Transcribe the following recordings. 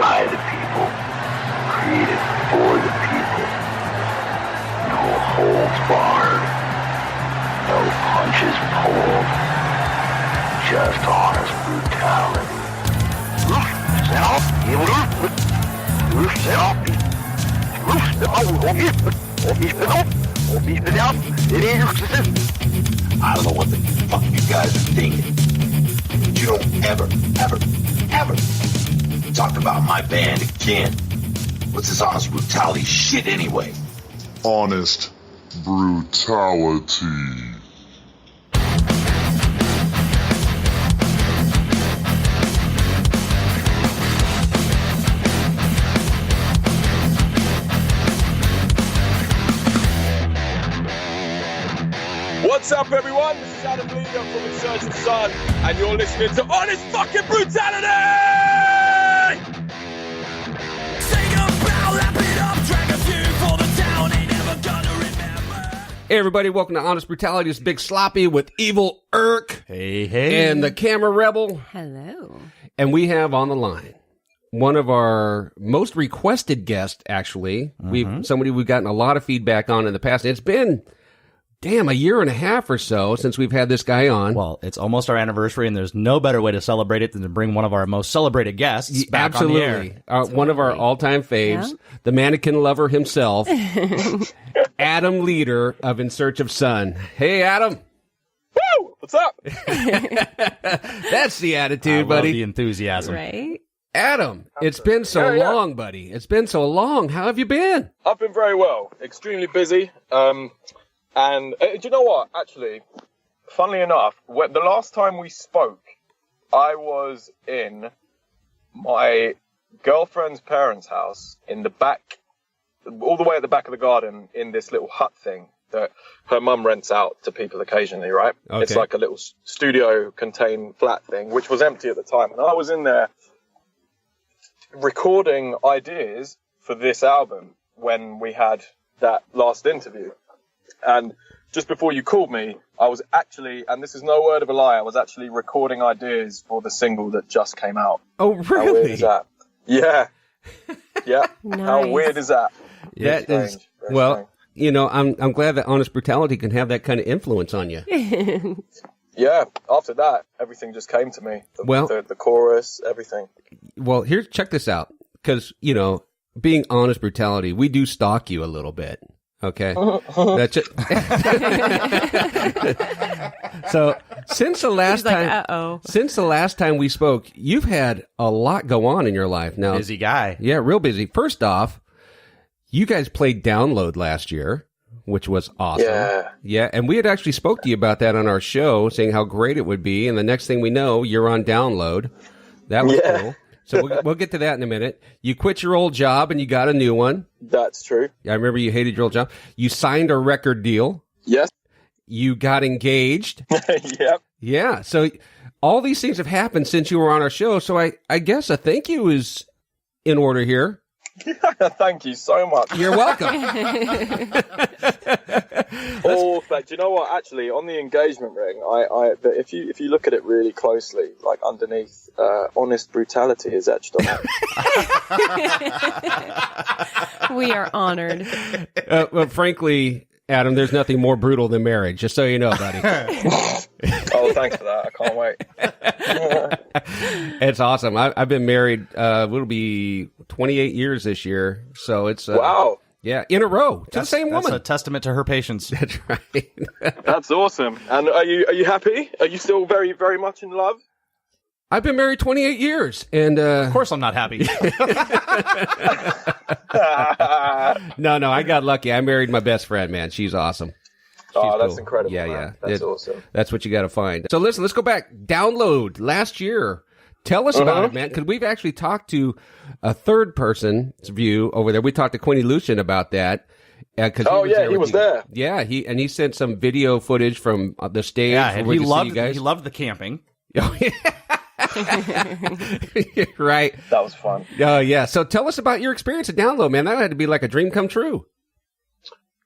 by the people, created for the people. No holds barred, no punches pulled, just honest brutality. I don't know what the fuck you guys are thinking, but you don't ever talk about my band again. What's this honest brutality shit anyway? Honest brutality. What's up, everyone? This is Adam Leader from Insurgent Sun, and you're listening to Honest Fucking Brutality! Sing about, wrap it up, drag a few for the town, ain't never gonna remember. Hey, everybody, welcome to Honest Brutality. It's Big Sloppy with Evil Irk. Hey. And the Camera Rebel. Hello. And we have on the line one of our most requested guests, actually. Somebody we've gotten a lot of feedback on in the past. It's been... damn, a year and a half or so since we've had this guy on. Well, it's almost our anniversary, and there's no better way to celebrate it than to bring one of our most celebrated guests back on the air. One of our all-time faves, the mannequin lover himself, Adam Leader of In Search of Sun. Hey, Adam. Woo! What's up? That's the attitude, I buddy. love the enthusiasm. Right? Adam, it's been so long, buddy. It's been so long. How have you been? I've been very well. Extremely busy. And do you know what? Actually, funnily enough, the last time we spoke, I was in my girlfriend's parents' house in the back, all the way at the back of the garden, in this little hut thing that her mum rents out to people occasionally, right? Okay. It's like a little studio-contained flat thing, which was empty at the time. And I was in there recording ideas for this album when we had that last interview. And just before you called me, I was actually, and this is no word of a lie, I was actually recording ideas for the single that just came out. Oh, really? How weird is that? Yeah. Yeah. Nice. How weird is that? That Very is, strange. Very well, strange. you know, I'm glad that Honest Brutality can have that kind of influence on you. Yeah. After that, everything just came to me. The chorus, everything. Well, check this out. Because, you know, being Honest Brutality, we do stalk you a little bit. Okay. That's it. So since the last time we spoke, you've had a lot go on in your life now. Busy guy. Yeah, real busy. First off, you guys played Download last year, which was awesome. Yeah. And we had actually spoke to you about that on our show, saying how great it would be. And the next thing we know, you're on Download. That was cool. So we'll get to that in a minute. You quit your old job and you got a new one. That's true. I remember you hated your old job. You signed a record deal. Yes. You got engaged. Yep. Yeah. So all these things have happened since you were on our show. So I guess a thank you is in order here. Thank you so much. You're welcome. But you know what? Actually, on the engagement ring, if you look at it really closely, like underneath, Honest Brutality is etched on it. We are honored. Well, frankly, Adam, there's nothing more brutal than marriage. Just so you know, buddy. Oh, thanks for that. I can't wait. It's awesome. I've been married. It'll be 28 years this year. So it's wow. Yeah, in a row to the same woman. That's a testament to her patience. That's right. That's awesome. And are you happy? Are you still very, very much in love? I've been married 28 years, and of course I'm not happy. No, I got lucky. I married my best friend, man. She's awesome. Oh, that's cool. incredible. Yeah, man. That's awesome. That's what you got to find. So listen, let's go back. Download last year. Tell us about it, man, because we've actually talked to a third person's view over there. We talked to Quinny Lucian about that. He was there. Yeah, he sent some video footage from the stage. Yeah, and he loved the camping. Oh, yeah. Right. That was fun. Oh, yeah. So tell us about your experience at Download, man. That had to be like a dream come true.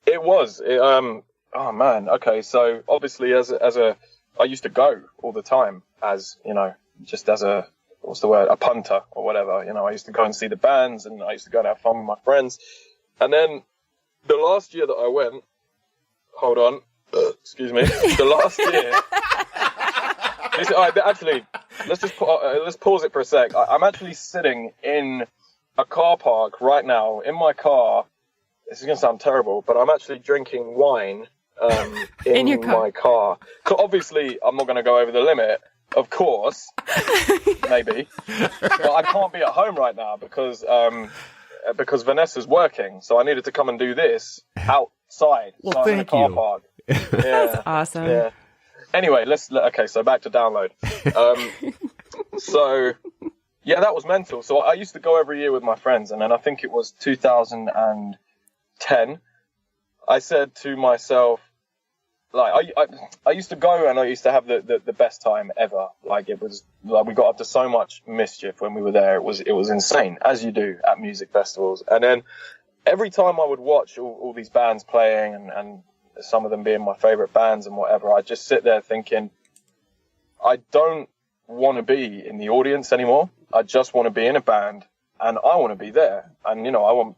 It was. Oh man. Okay. So obviously, I used to go all the time, as you know, just as a what's the word, a punter or whatever. You know, I used to go and see the bands, and I used to go and have fun with my friends. And then the last year that I went, hold on, excuse me, the last year. Actually, let's pause it for a sec. I'm actually sitting in a car park right now in my car. This is going to sound terrible, but I'm actually drinking wine in my car. Obviously, I'm not going to go over the limit, of course, maybe. But I can't be at home right now because Vanessa's working, so I needed to come and do this outside. Well, so I'm in a car park. Yeah. That's awesome. Yeah. Anyway, so back to download. So, yeah, that was mental. So I used to go every year with my friends, and then I think it was 2010, I said to myself, like, I used to go and I used to have the best time ever. Like, it was, like, we got up to so much mischief when we were there. It was insane, as you do at music festivals. And then every time I would watch all these bands playing and some of them being my favorite bands and whatever, I just sit there thinking, I don't want to be in the audience anymore. I just want to be in a band, and I want to be there. And, you know, I want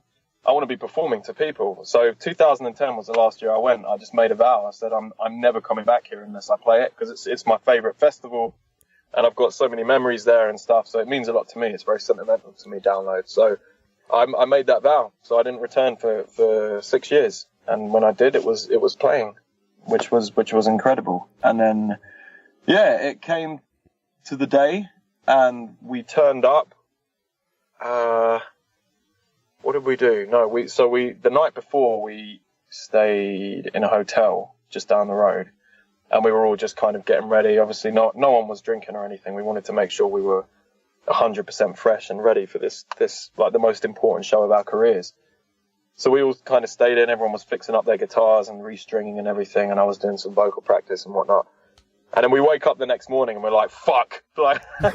to be performing to people. So 2010 was the last year I went. I just made a vow. I said, I'm never coming back here unless I play it, because it's my favorite festival, and I've got so many memories there and stuff. So it means a lot to me. It's very sentimental to me, Download. So I made that vow. So I didn't return for 6 years. And when I did, it was playing, which was incredible. And then, yeah, it came to the day, and we turned up. What did we do? No, the night before, we stayed in a hotel just down the road, and we were all just kind of getting ready. Obviously, no one was drinking or anything. We wanted to make sure we were 100% fresh and ready for this like the most important show of our careers. So we all kind of stayed in. Everyone was fixing up their guitars and restringing and everything, and I was doing some vocal practice and whatnot. And then we wake up the next morning and we're like, fuck. Like, like,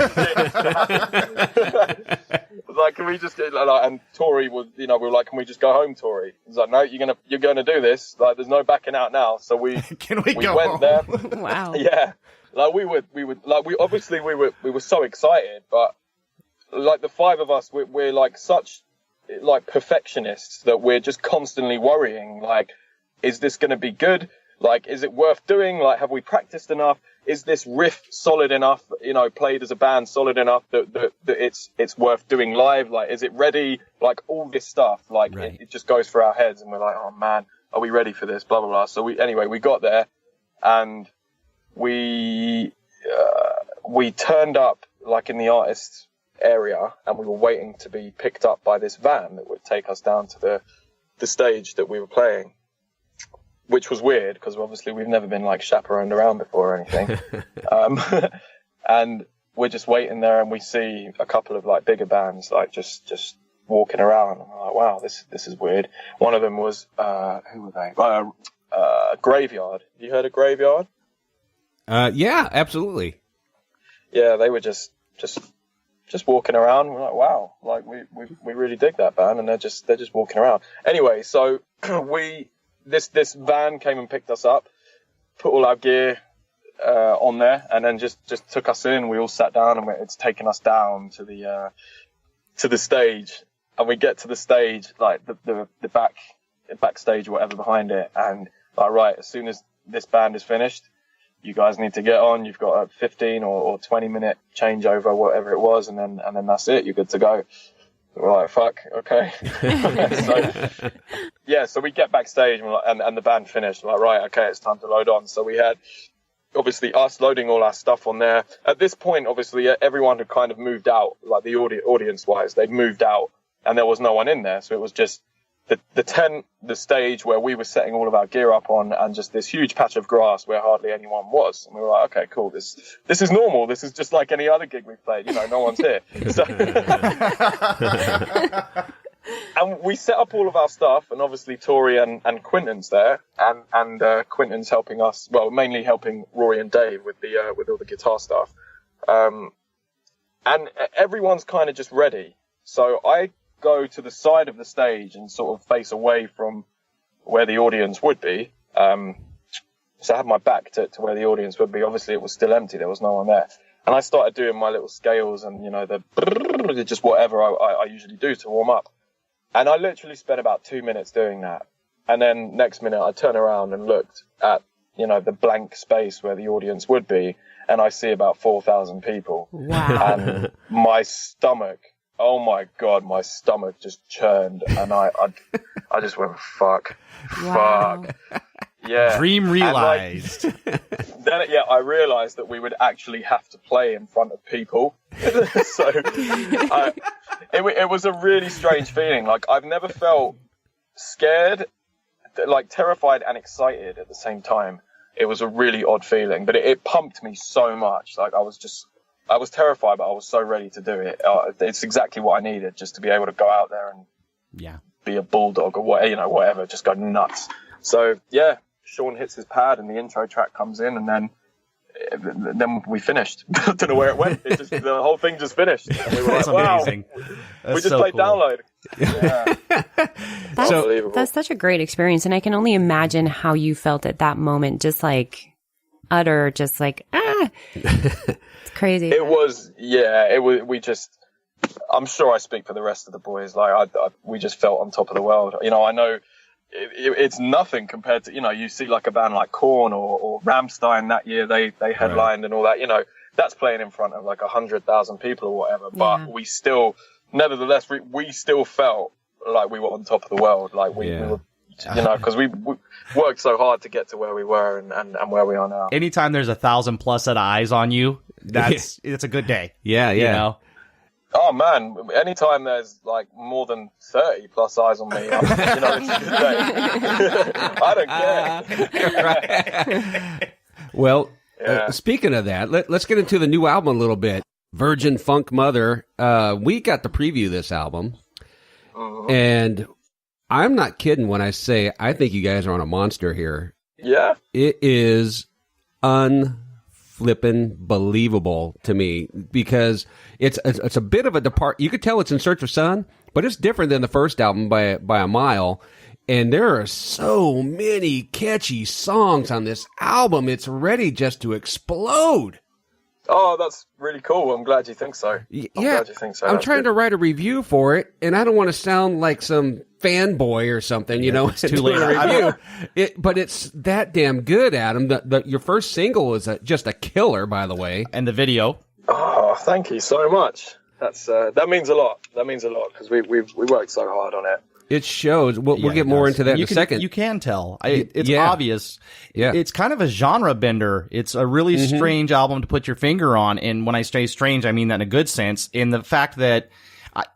can we just get, like, and Tori was, you know, we were like, can we just go home, Tori? He's like, no, you're gonna do this. Like, there's no backing out now. So we went home? there. Wow. Yeah. Like, we were so excited, but like the five of us, we're like such like perfectionists that we're just constantly worrying, like, is this going to be good? Like, is it worth doing? Like, have we practiced enough? Is this riff solid enough, you know, played as a band solid enough that it's worth doing live? Like, is it ready? Like, all this stuff, like, right. it just goes through our heads, and we're like, oh man, are we ready for this? Blah, blah, blah. So we got there, and we turned up like in the artist's area, and we were waiting to be picked up by this van that would take us down to the stage that we were playing. Which was weird, because obviously we've never been like chaperoned around before or anything. And we're just waiting there, and we see a couple of like bigger bands like just walking around. And we're like, wow, this is weird. One of them was who were they? Graveyard. Have you heard of Graveyard? Yeah, absolutely. Yeah, they were just walking around. We're like, wow, like we really dig that band, and they're just walking around. Anyway, so This van came and picked us up, put all our gear on there, and then just took us in. We all sat down, and it's taken us down to the stage. And we get to the stage, like the backstage or whatever behind it, and like, right, as soon as this band is finished, you guys need to get on. You've got a 15 or 20 minute changeover, whatever it was, and then that's it. You're good to go. We're like, fuck, okay. So we get backstage, and the band finished. We're like, right, okay, it's time to load on. So we had, obviously, us loading all our stuff on there. At this point, obviously, everyone had kind of moved out, like the audience-wise. They'd moved out, and there was no one in there. So it was just the tent, the stage where we were setting all of our gear up on, and just this huge patch of grass where hardly anyone was. And we were like, okay, cool. This is normal. This is just like any other gig we've played. You know, no one's here. So and we set up all of our stuff, and obviously Tori and Quinton's there, and Quinton's helping us, well, mainly helping Rory and Dave with all the guitar stuff. And everyone's kind of just ready. So I go to the side of the stage and sort of face away from where the audience would be. So I had my back to where the audience would be. Obviously, it was still empty. There was no one there. And I started doing my little scales and, you know, just whatever I usually do to warm up. And I literally spent about 2 minutes doing that. And then next minute I turned around and looked at, you know, the blank space where the audience would be. And I see about 4,000 people. Wow. And my stomach, oh my God, my stomach just churned. And I just went, fuck. Yeah. Dream realized. Then, I realized that we would actually have to play in front of people. So it was a really strange feeling. Like, I've never felt scared, like terrified and excited at the same time. It was a really odd feeling, but it pumped me so much. Like, I was terrified, but I was so ready to do it. It's exactly what I needed, just to be able to go out there and be a bulldog or whatever, you know, whatever, just go nuts. So yeah, Sean hits his pad and the intro track comes in, and then we finished. I don't know where it went. The whole thing just finished. And we were That's like, amazing. Wow. That's We just so played cool. download. Yeah. Unbelievable. That's such a great experience. And I can only imagine how you felt at that moment, just like utter, just like, it's crazy. It was, I'm sure I speak for the rest of the boys. Like, we just felt on top of the world. You know, I know it's nothing compared to, you know, you see like a band like Korn or Rammstein that year, they headlined and all that, you know, that's playing in front of like 100,000 people or whatever. But we still, nevertheless, we still felt like we were on top of the world. Like we were, you know, because we worked so hard to get to where we were and where we are now. Anytime there's 1,000+ set of eyes on you, it's a good day. Yeah. You know? Oh man, anytime there's like more than 30 plus eyes on me, you know, it's a good day. I don't care. Right. Well, speaking of that, let's get into the new album a little bit. Virgin Funk Mother. We got to preview this album, and I'm not kidding when I say I think you guys are on a monster here. Yeah. It is unflippin' believable to me, because it's a bit of a depart. You could tell it's In Search of Sun, but it's different than the first album by a mile. And there are so many catchy songs on this album. It's ready just to explode. Oh, that's really cool. I'm glad you think so. Glad you think so. I'm That's trying good. to write a review for it, and I don't want to sound like some fanboy or something, you know. It's too late. Review. But it's that damn good, Adam. Your first single is just a killer, by the way. And the video. Oh, thank you so much. That means a lot. That means a lot because we worked so hard on it. It shows. We'll get more into that in a second. You can tell. It's obvious. Yeah. It's kind of a genre bender. It's a really strange album to put your finger on. And when I say strange, I mean that in a good sense. In the fact that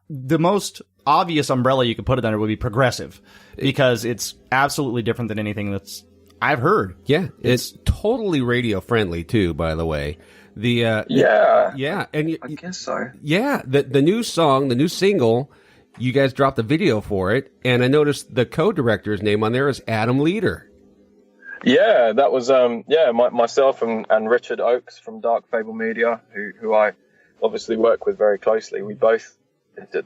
the most obvious umbrella you could put it under would be progressive, because it's absolutely different than anything that's I've heard. Yeah. It's totally radio friendly too, by the way. And I guess so. Yeah. The new song, the new single, you guys dropped the video for it, and I noticed the co-director's name on there is Adam Leader. Yeah, that was myself and Richard Oakes from Dark Fable Media, who I obviously work with very closely. We both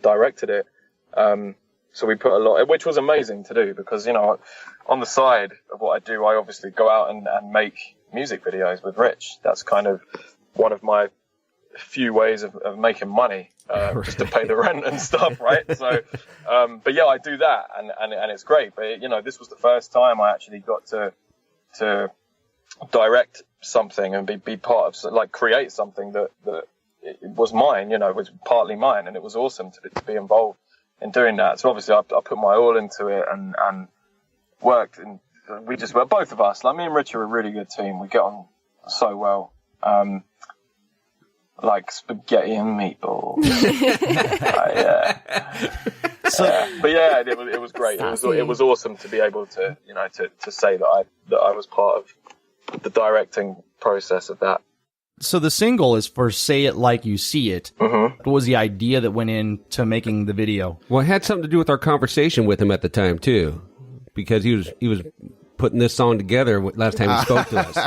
directed it, so we put a lot, which was amazing to do, because, you know, on the side of what I do, I obviously go out and make music videos with Rich. That's kind of one of my few ways of making money, just to pay the rent and stuff, right? So, but yeah, I do that, and it's great. But, you know, this was the first time I actually got to direct something and be part of, like, create something that it was mine, you know, it was partly mine, and it was awesome to be involved in doing that. So obviously I put my all into it and worked, and both of us, like me and Rich, are a really good team. We get on so well. Like spaghetti and meatballs. But yeah, it was great. It was awesome to be able to, you know, to say that I was part of the directing process of that. So the single is for Say It Like You See It. What was the idea that went into making the video? Well, it had something to do with our conversation with him at the time too, because he was putting this song together last time he spoke to us.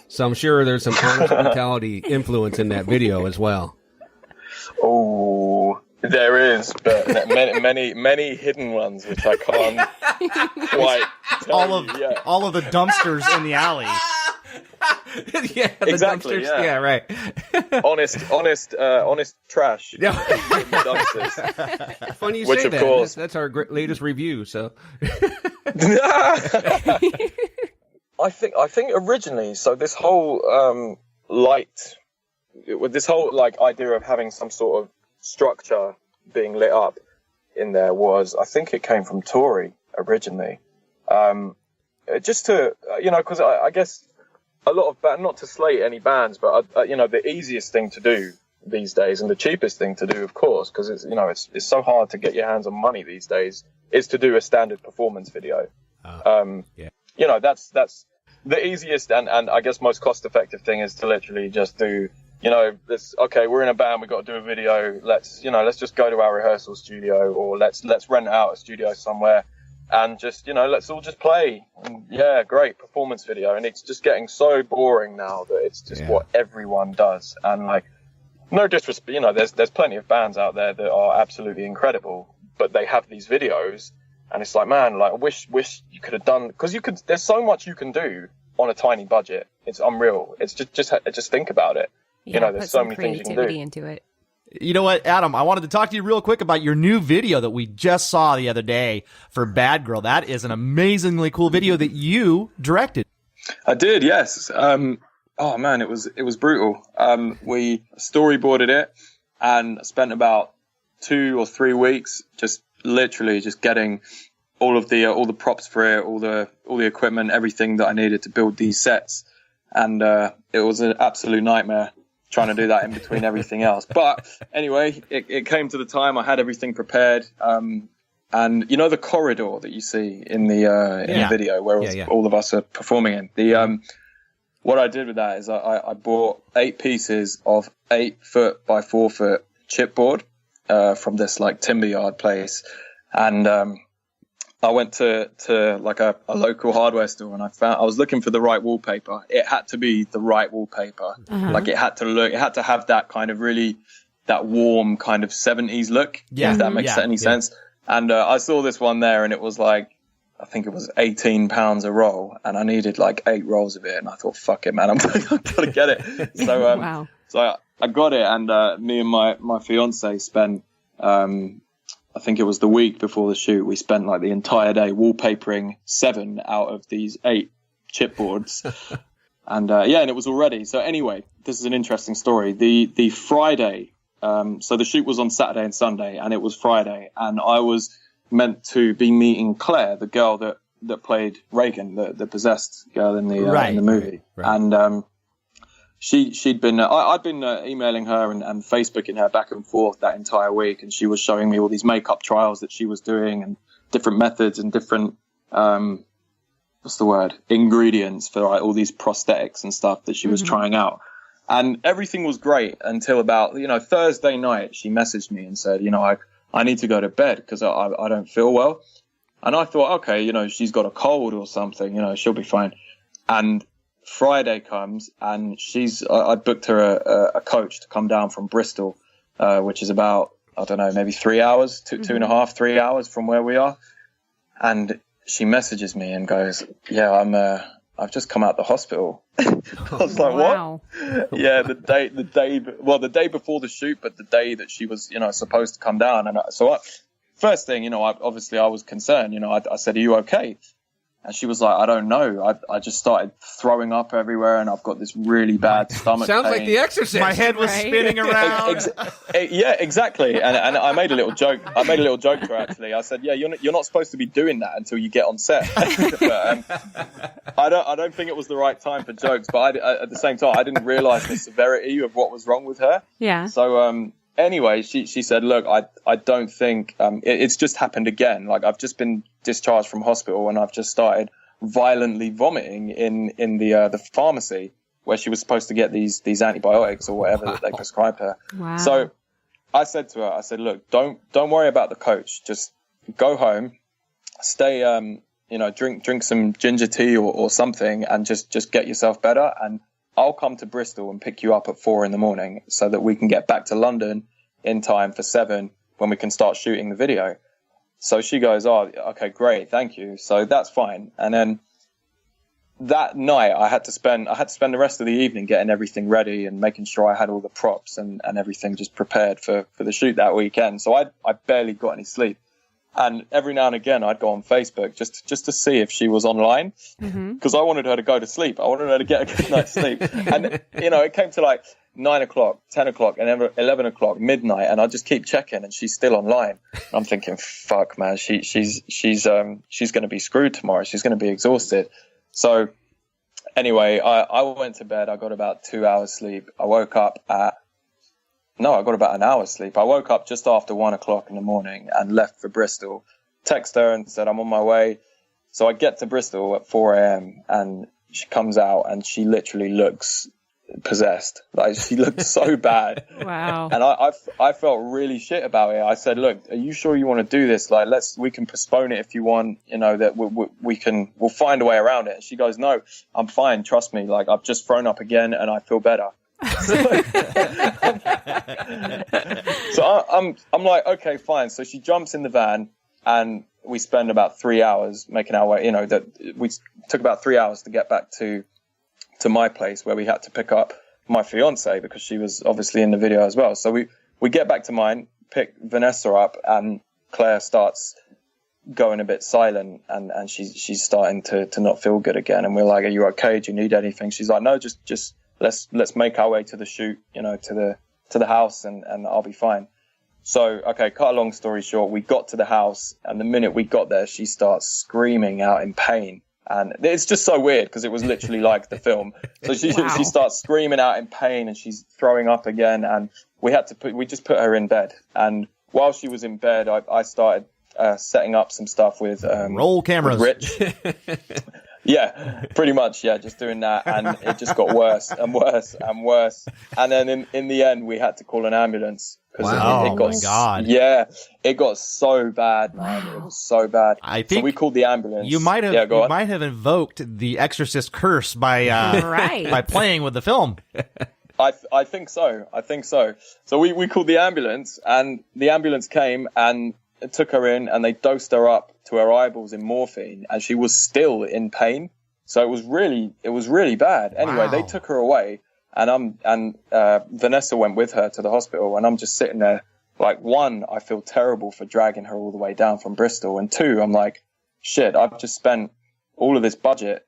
So I'm sure there's some honest brutality influence in that video as well. Oh, there is, but many hidden ones which I can't quite tell All of the dumpsters in the alley. Yeah, the Exactly, dumpsters. yeah. Right. honest trash. Yeah. Dumpsters. Funny you Which, say of that. course- That's our latest review. So. I think originally, so this whole with this whole like idea of having some sort of structure being lit up in there was, I think it came from Tori originally, just to because I guess a lot of not to slate any bands, but the easiest thing to do these days and the cheapest thing to do, of course, because it's so hard to get your hands on money these days, is to do a standard performance video. Yeah. That's the easiest and I guess most cost effective thing is to literally just do, we're in a band, we've got to do a video, let's just go to our rehearsal studio, or let's rent out a studio somewhere and just, let's all just play. And yeah, great performance video. And it's just getting so boring now that it's just what everyone does. And like, no disrespect, there's plenty of bands out there that are absolutely incredible, but they have these videos. And it's like, man, like I wish you could have done, because there's so much you can do on a tiny budget. It's unreal. It's just think about it. Yeah, There's so many things you can do. into it. You know what, Adam, I wanted to talk to you real quick about your new video that we just saw the other day for Bad Girl. That is an amazingly cool video that you directed. I did, yes. Oh man, it was brutal. We storyboarded it and spent about 2 or 3 weeks just literally just getting all the props for it, all the equipment, everything that I needed to build these sets. And it was an absolute nightmare trying to do that in between everything else. But anyway, it came to the time. I had everything prepared. And the corridor that you see in the video where all of us are performing in, what I did with that is I bought 8 pieces of 8-foot by 4-foot chipboard from this like timber yard place, and I went to like a local hardware store, and I was looking for the right wallpaper. It had to be the right wallpaper. Like it had to have that kind of really, that warm kind of 70s look, if that makes any sense. And I saw this one there, and it was like, I think it was £18 a roll, and I needed like 8 rolls of it. And I thought, fuck it, man, I'm gonna get it. So, Wow. So I got it, and me and my fiance spent, I think it was the week before the shoot, we spent like the entire day wallpapering 7 out of these 8 chipboards. And and it was all ready. So anyway, this is an interesting story. The Friday, so the shoot was on Saturday and Sunday, and it was Friday, and I was meant to be meeting Claire, the girl that played Reagan, the possessed girl in the movie. Right. And she'd been I'd been emailing her and Facebooking her back and forth that entire week, and she was showing me all these makeup trials that she was doing and different methods and different ingredients for like all these prosthetics and stuff that she was trying out. And everything was great until about Thursday night she messaged me and said, I need to go to bed because I don't feel well. And I thought, okay, she's got a cold or something, she'll be fine. And Friday comes, and I booked her a coach to come down from Bristol, which is about, I don't know, maybe 3 hours, 2.5, 3 hours from where we are. And she messages me and goes, I've just come out the hospital. I was like, Wow. what? Yeah, the day before the shoot, but the day that she was, supposed to come down. And first thing, I was concerned, I said, are you okay? And she was like, I don't know. I just started throwing up everywhere, and I've got this really bad stomach Sounds pain. like The Exorcist. My head was spinning around. Yeah, exactly. And I made a little joke. I made a little joke to her, actually. I said, you're not supposed to be doing that until you get on set. But, I don't think it was the right time for jokes, but at the same time, I didn't realize the severity of what was wrong with her. Yeah. So, anyway, she said, look, I don't think, it's just happened again. Like, I've just been discharged from hospital, and I've just started violently vomiting in the pharmacy where she was supposed to get these antibiotics or whatever that they prescribed her. Wow. So I said to her, look, don't worry about the coach. Just go home, stay, drink some ginger tea or something, and just get yourself better. And I'll come to Bristol and pick you up at 4 a.m. so that we can get back to London in time for 7 when we can start shooting the video. So she goes, oh, okay, great, thank you. So that's fine. And then that night I had to spend the rest of the evening getting everything ready and making sure I had all the props and everything just prepared for the shoot that weekend. So I barely got any sleep. And every now and again I'd go on Facebook just to see if she was online, because I wanted her to go to sleep. I wanted her to get a good night's sleep. And, you know, it came to like 9 o'clock, 10 o'clock, and 11 o'clock, midnight, and I just keep checking, and she's still online. I'm thinking, fuck, man, she's going to be screwed tomorrow. She's going to be exhausted. So anyway, I went to bed. I got about 2 hours sleep. I got about an hour's sleep. I woke up just after 1 o'clock in the morning and left for Bristol. Text her and said, I'm on my way. So I get to Bristol at 4 a.m. and she comes out and she literally looks possessed. Like, she looked so bad. Wow. And I felt really shit about it. I said, look, are you sure you want to do this? Like, we can postpone it if you want, you know, that we'll find a way around it. And she goes, no, I'm fine. Trust me. Like, I've just thrown up again and I feel better. So I'm like, okay, fine. So she jumps in the van and we spend about 3 hours making our way, you know, that we took about 3 hours to get back to my place, where we had to pick up my fiance because she was obviously in the video as well. So we get back to mine, pick Vanessa up, and Claire starts going a bit silent and she's starting to not feel good again. And we're like, are you okay? Do you need anything? She's like, no, just let's make our way to the shoot, you know, to the house and I'll be fine. So, okay, cut a long story short, we got to the house, and the minute we got there, she starts screaming out in pain. And it's just so weird because it was literally like the film. So she starts screaming out in pain and she's throwing up again. And we just put her in bed. And while she was in bed, I started setting up some stuff with roll cameras, with Rich. Yeah, pretty much. Yeah, just doing that, and it just got worse and worse and worse. And then in the end, we had to call an ambulance because it got. My God. Yeah, it got so bad, man. It was so bad. I think so we called the ambulance. You might have invoked the Exorcist curse by by playing with the film. I think so. So we called the ambulance, and the ambulance came and took her in, and they dosed her up to her eyeballs in morphine, and she was still in pain. So it was really bad. Anyway, They took her away, and Vanessa went with her to the hospital, and I'm just sitting there like, one, I feel terrible for dragging her all the way down from Bristol, and two, I'm like, shit, I've just spent all of this budget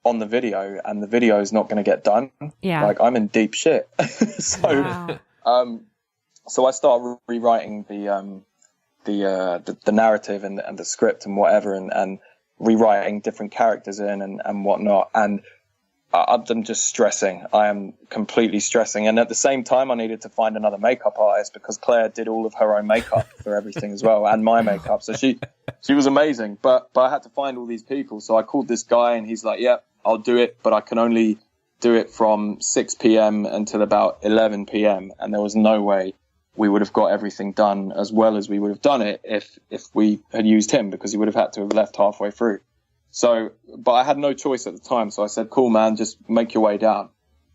on the video, and the video is not going to get done. Yeah. Like, I'm in deep shit. So, so I started rewriting the narrative and the script and whatever, and rewriting different characters in and whatnot. And I'm just stressing. I am completely stressing. And at the same time, I needed to find another makeup artist because Claire did all of her own makeup for everything as well, and my makeup. So she was amazing, but I had to find all these people. So I called this guy, and he's like, yeah, I'll do it, but I can only do it from 6 p.m. until about 11 p.m. And there was no way we would have got everything done as well as we would have done it if we had used him, because he would have had to have left halfway through. So, but I had no choice at the time. So I said, cool, man, just make your way down.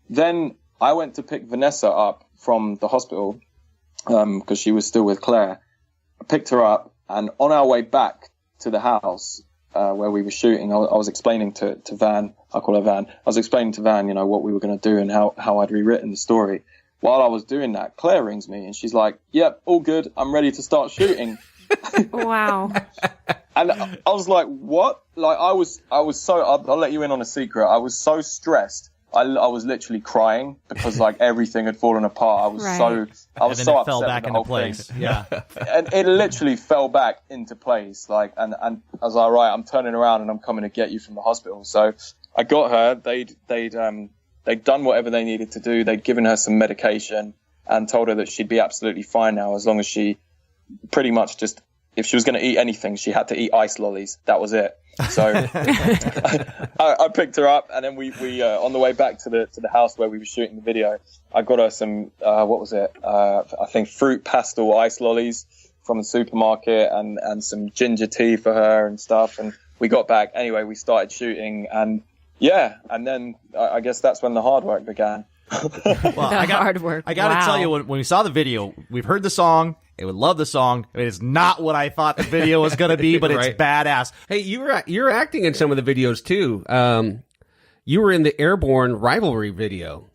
Then I went to pick Vanessa up from the hospital, because she was still with Claire. I picked her up, and on our way back to the house, where we were shooting, I was explaining to Van, I call her Van. I was explaining to Van, you know, what we were going to do and how I'd rewritten the story. While I was doing that, Claire rings me and she's like, yep, all good. I'm ready to start shooting. Wow. And I was like, what? Like, I was so, I'll let you in on a secret. I was so stressed. I was literally crying because like everything had fallen apart. I was so upset. Fell back into place. Thing. Yeah. And it literally fell back into place. Like, and I was like, right, I'm turning around and I'm coming to get you from the hospital. So I got her. They'd done whatever they needed to do. They'd given her some medication and told her that she'd be absolutely fine now, as long as she pretty much just, if she was going to eat anything, she had to eat ice lollies. That was it. So I picked her up, and then we on the way back to the house where we were shooting the video, I got her some, I think fruit pastel ice lollies from the supermarket, and some ginger tea for her and stuff. And we got back. Anyway, we started shooting, and yeah, and then I guess that's when the hard work began. Well, hard work. I got to tell you, when we saw the video, we've heard the song. I would love the song. It is not what I thought the video was going to be, but it's badass. Hey, you're acting in some of the videos too. You were in the Airborne rivalry video.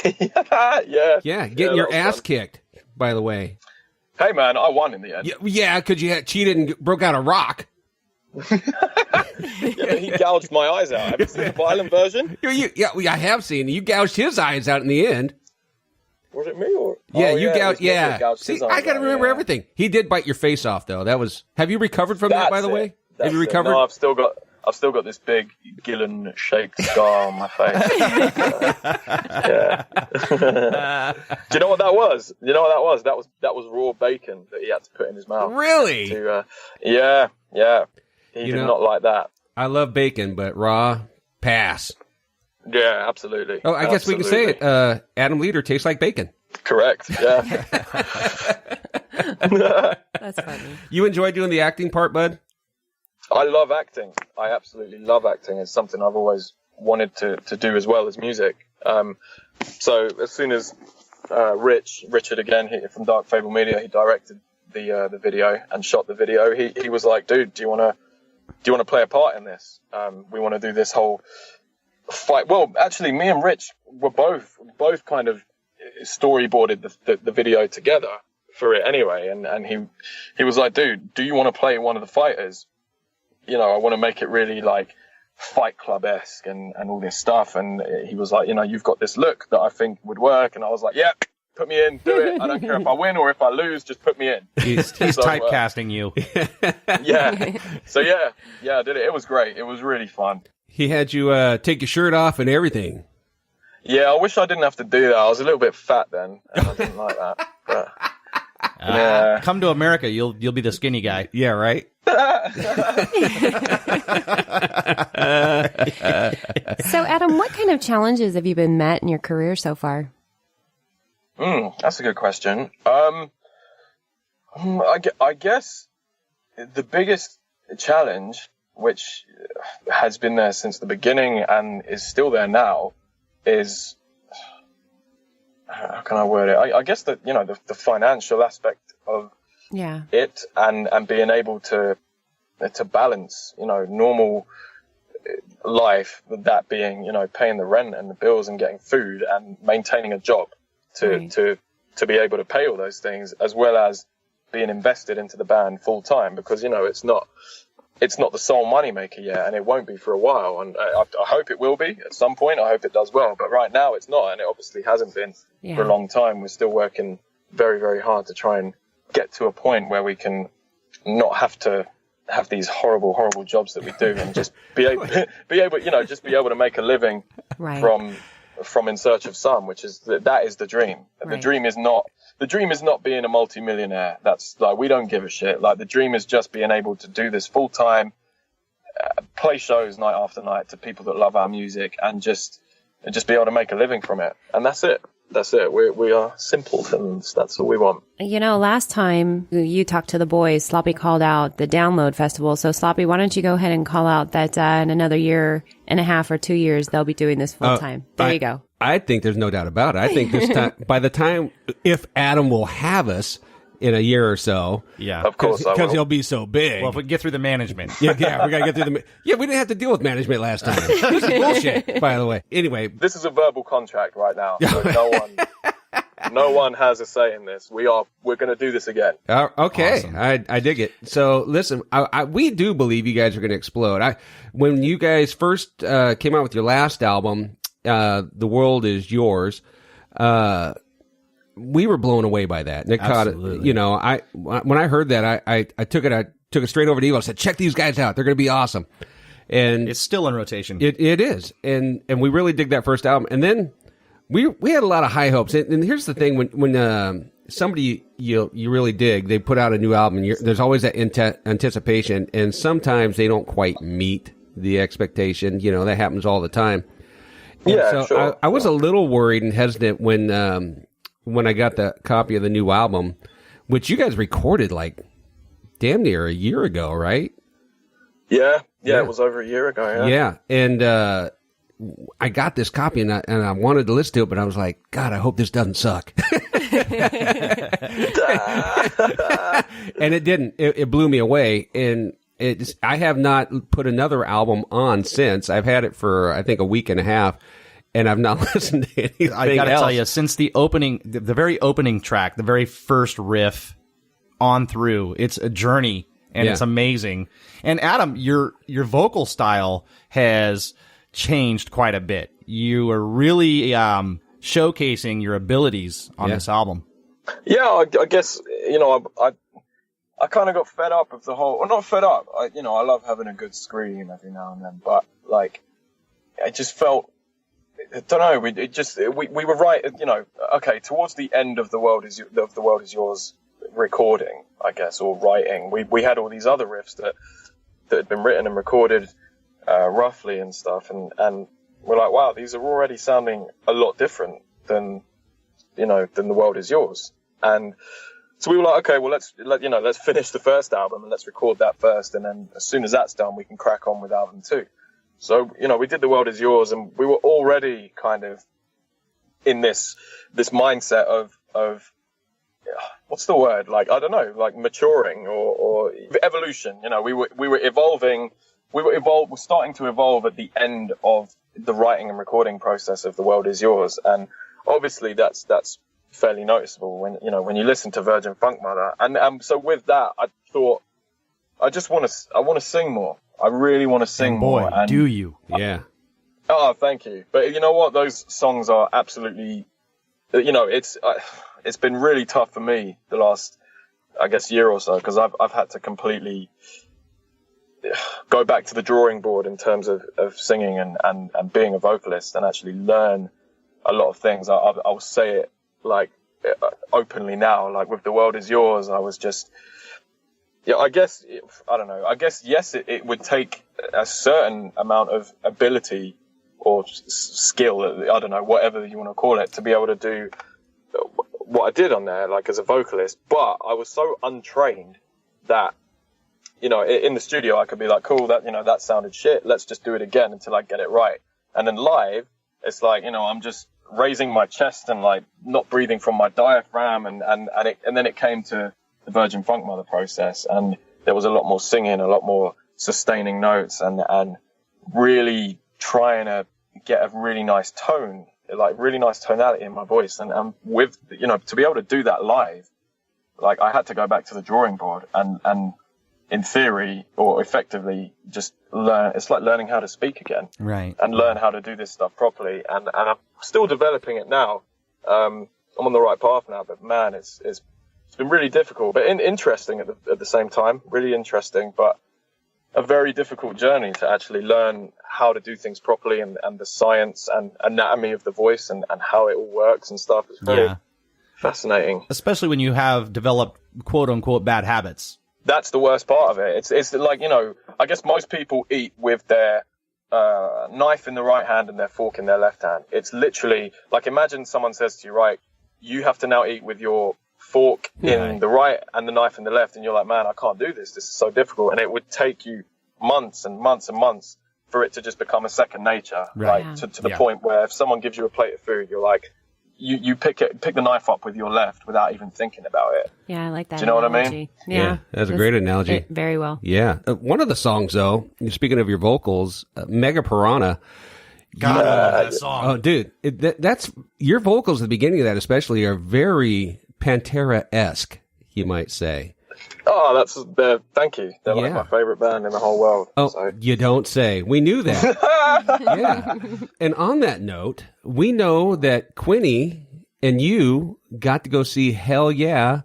Yeah, getting your ass kicked, by the way. Hey, man, I won in the end. Yeah, because you had cheated and broke out a rock. Yeah, he gouged my eyes out. Have you seen the violent version? I have seen. You gouged his eyes out in the end. Was it me or? Yeah, you gouged. Yeah. See, I got to remember everything. He did bite your face off, though. That was. Have you recovered from that, by the way? Have you recovered? No, I've still got this big Gillen-shaped scar on my face. Yeah. Do you know what that was? That was raw bacon that he had to put in his mouth. Really? Yeah. He did not like that. I love bacon, but raw, pass. Yeah, absolutely. Oh, I guess we can say it. Adam Leader tastes like bacon. Correct. Yeah. That's funny. You enjoy doing the acting part, bud? I love acting. I absolutely love acting. It's something I've always wanted to do as well as music. So as soon as Richard again from Dark Fable Media, he directed the video and shot the video. He was like, "Dude, do you want to play a part in this? We want to do this whole fight." Well, actually, me and Rich were both kind of storyboarded the video together for it anyway. And he was like, "Dude, do you want to play one of the fighters? You know, I want to make it really like Fight Club-esque and all this stuff." And he was like, "You've got this look that I think would work." And I was like, "Yeah, put me in, do it. I don't care if I win or if I lose, just put me in." He's typecasting you. Yeah. So yeah, I did it. It was great. It was really fun. He had you take your shirt off and everything. Yeah, I wish I didn't have to do that. I was a little bit fat then, and I didn't like that. But, yeah. Come to America, you'll be the skinny guy. Yeah, right? So, Adam, what kind of challenges have you been met in your career so far? That's a good question. I guess the biggest challenge, which has been there since the beginning and is still there now, is, how can I word it? I guess that, the financial aspect of it and being able to balance, balance, life, with that being, paying the rent and the bills and getting food and maintaining a job to be able to pay all those things, as well as being invested into the band full time, because, it's not the sole money maker yet, and it won't be for a while. And I hope it will be at some point. I hope it does well, but right now it's not, and it obviously hasn't been for a long time. We're still working very, very hard to try and get to a point where we can not have to have these horrible, horrible jobs that we do, and just be able, just be able to make a living from In Search of Some, which is that is the dream. Right. The dream is not being a multi-millionaire. That's like, we don't give a shit. Like, the dream is just being able to do this full time, play shows night after night to people that love our music, and just be able to make a living from it. And that's it. That's it. We are simpletons. That's all we want. Last time you talked to the boys, Sloppy called out the Download Festival. So, Sloppy, why don't you go ahead and call out that in another year and a half or 2 years, they'll be doing this full time. There you go. I think there's no doubt about it. I think this time, by the time, if Adam will have us in a year or so. Yeah. Of course I will. Because he'll be so big. Well, if we get through the management. Yeah, we got to get through we didn't have to deal with management last time. This is bullshit, by the way. Anyway. This is a verbal contract right now. So no one has a say in this. We're going to do this again. Okay. Awesome. I dig it. So listen, we do believe you guys are going to explode. When you guys first came out with your last album, The World Is Yours, we were blown away by that. And it caught it, when I heard that, I took it straight over to Evo. I said, check these guys out. They're going to be awesome. And it's still in rotation. It is. And we really dig that first album. And then we had a lot of high hopes. And here's the thing, when somebody you really dig, they put out a new album, and there's always that anticipation, and sometimes they don't quite meet the expectation. That happens all the time. And so sure. I was a little worried and hesitant when I got the copy of the new album, which you guys recorded like damn near a year ago, right? Yeah, it was over a year ago. Yeah, and I got this copy and I wanted to listen to it, but I was like, God, I hope this doesn't suck. And it didn't. It blew me away. And I have not put another album on since. I've had it for, I think, a week and a half, and I've not listened to anything I gotta else. tell you, since the very opening track, the very first riff on through, it's a journey, and it's amazing. And Adam, your vocal style has changed quite a bit. You are really showcasing your abilities on this album. Yeah, I guess, I kind of got fed up with the whole, well, not fed up. I love having a good scream every now and then, but like, I just felt, I don't know, we were right, okay, towards the end of The World Is Yours recording, I guess, or writing, we had all these other riffs that had been written and recorded roughly and stuff, and we're like, wow, these are already sounding a lot different than The World Is Yours. And so we were like, okay, well, let's finish the first album and let's record that first, and then as soon as that's done, we can crack on with album 2. So, we did The World Is Yours, and we were already kind of in this mindset of what's the word? Like, I don't know, like maturing or evolution. We were evolving. We're starting to evolve at the end of the writing and recording process of The World Is Yours, and obviously that's fairly noticeable when you listen to Virgin Funk Mother. And so with that, I thought, I want to sing more. I really want to sing more. And do you? Yeah. Oh, thank you. But you know what? Those songs are absolutely, it's been really tough for me the last, I guess, year or so, because I've had to completely go back to the drawing board in terms of singing and being a vocalist, and actually learn a lot of things. I'll say it like openly now, like with The World Is Yours, I was just, I guess, I don't know. I guess, yes, it would take a certain amount of ability or skill, I don't know, whatever you want to call it, to be able to do what I did on there, like as a vocalist. But I was so untrained that, in the studio, I could be like, cool, that sounded shit. Let's just do it again until I get it right. And then live, it's like, I'm just raising my chest and like not breathing from my diaphragm. And then it came to the Virgin Funk Mother process, and there was a lot more singing, a lot more sustaining notes, and really trying to get a really nice tone, like really nice tonality in my voice. And with, to be able to do that live, like I had to go back to the drawing board and in theory or effectively just learn. It's like learning how to speak again, right? And learn how to do this stuff properly. And I'm still developing it now. I'm on the right path now, but man, it's been really difficult, but interesting at the same time. Really interesting, but a very difficult journey to actually learn how to do things properly, and the science and anatomy of the voice and how it all works and stuff. It's very fascinating. Especially when you have developed quote unquote bad habits. That's the worst part of it. It's like, I guess most people eat with their knife in the right hand and their fork in their left hand. It's literally like, imagine someone says to you, right, you have to now eat with your fork in the right and the knife in the left, and you're like, man, I can't do this. This is so difficult. And it would take you months and months and months for it to just become a second nature, right? To the point where if someone gives you a plate of food, you're like, you pick the knife up with your left without even thinking about it. Yeah, I like that. Do you know analogy. what I mean? Yeah, that's a great analogy. Very well. Yeah. One of the songs, though, speaking of your vocals, Mega Piranha. God, that song. Oh, dude, that's your vocals at the beginning of that, especially, are very Pantera-esque, you might say. Oh, thank you. They're like my favorite band in the whole world. Oh, so. You don't say. We knew that. Yeah. And on that note, we know that Quinny and you got to go see Hell Yeah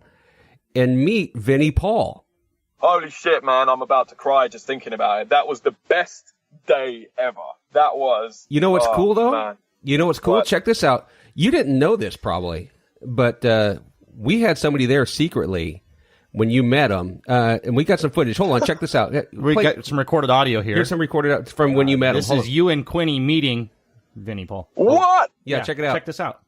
and meet Vinnie Paul. Holy shit, man. I'm about to cry just thinking about it. That was the best day ever. That was. You know what's cool, though? Man. You know what's cool? What? Check this out. You didn't know this, probably, but we had somebody there secretly when you met him, and we got some footage. Hold on, check this out. We got some recorded audio here. Here's some recorded from when you met him. This is you and Quinny meeting Vinnie Paul. What? Yeah, check it out. Check this out.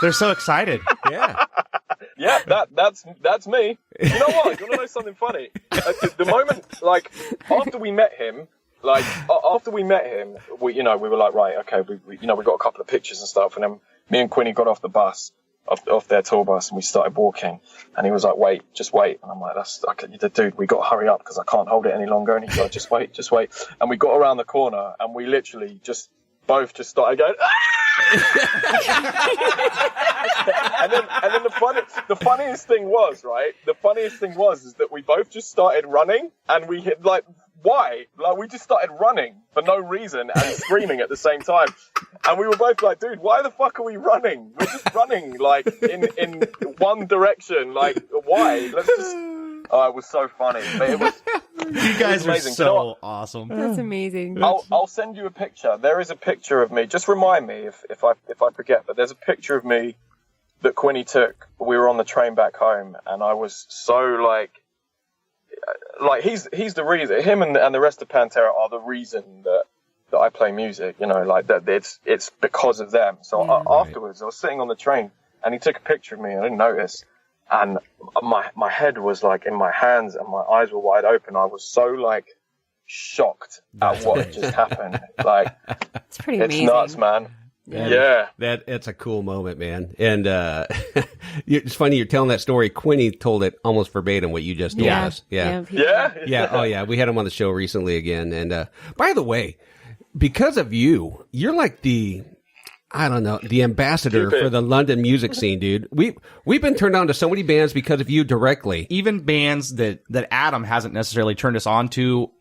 They're so excited. Yeah. Yeah, that's me. You know what? You want to know something funny? The moment, like, after we met him, Like after we met him, we were like, right, okay, we got a couple of pictures and stuff, and then me and Quinny got off the bus, off their tour bus, and we started walking, and he was like, wait, just wait, and I'm like, that's okay, dude, we got to hurry up because I can't hold it any longer, and he's like, just wait, and we got around the corner, and we literally both started going, and then the funniest thing was, right? The funniest thing was that we both just started running, and we hit like, why? Like, we just started running for no reason and screaming at the same time. And we were both like, dude, why the fuck are we running? We're just running, like, in one direction. Like, why? Let's just... Oh, it was so funny. But it was... You guys are so awesome. That's amazing. I'll send you a picture. There is a picture of me. Just remind me if I forget, but there's a picture of me that Quinny took. We were on the train back home, and I was so, like he's the reason. Him and the rest of Pantera are the reason that I play music. Like that. It's because of them. So afterwards, I was sitting on the train, and he took a picture of me. And I didn't notice, and my head was like in my hands, and my eyes were wide open. I was so like shocked at what just happened. Like, it's pretty amazing. It's nuts, man. Yeah. It's a cool moment, man. And it's funny you're telling that story. Quinny told it almost verbatim what you just told us. Yeah. Oh yeah. We had him on the show recently again. And by the way, because of you, you're like the ambassador for the London music scene, dude. We've been turned on to so many bands because of you directly. Even bands that Adam hasn't necessarily turned us on to.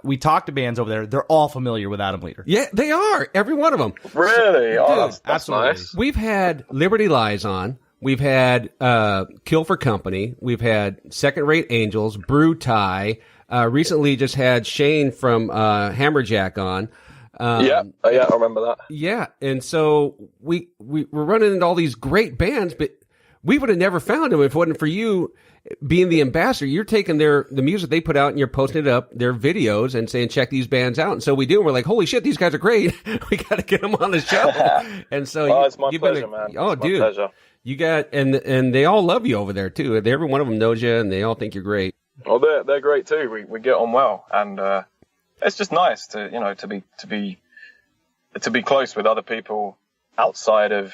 We talked to bands over there. They're all familiar with Adam Leader. Yeah, they are. Every one of them. Really? That's absolutely nice. We've had Liberty Lies on. We've had Kill for Company. We've had Second Rate Angels, BRUTALITY. Recently just had Shane from Hammerjack on. Yeah, I remember that. Yeah, and so we're running into all these great bands, but we would have never found them if it wasn't for you being the ambassador. You're taking the music they put out and you're posting it up, their videos, and saying, check these bands out. And so we do, and we're like, holy shit, these guys are great. We got to get them on the show. And so it's my pleasure, man. Oh, it's dude. My pleasure. You got, and they all love you over there too. Every one of them knows you, and they all think you're great. Well, they're great too. We get on well, and it's just nice to be close with other people outside of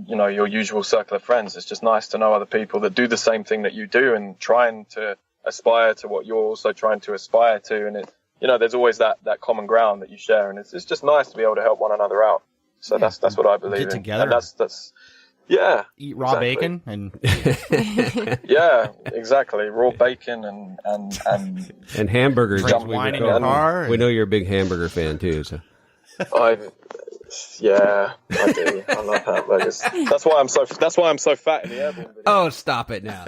your usual circle of friends. It's just nice to know other people that do the same thing that you do and trying to aspire to what you're also trying to aspire to. And there's always that common ground that you share, and it's just nice to be able to help one another out. So that's what I believe in. Get together. And that's yeah. Eat raw bacon and yeah, exactly. Raw bacon and hamburgers. Drink wine in your car. We know you're a big hamburger fan too. So I do. I love hamburgers. That's why I'm so fat in the airborne video. Oh, stop it now.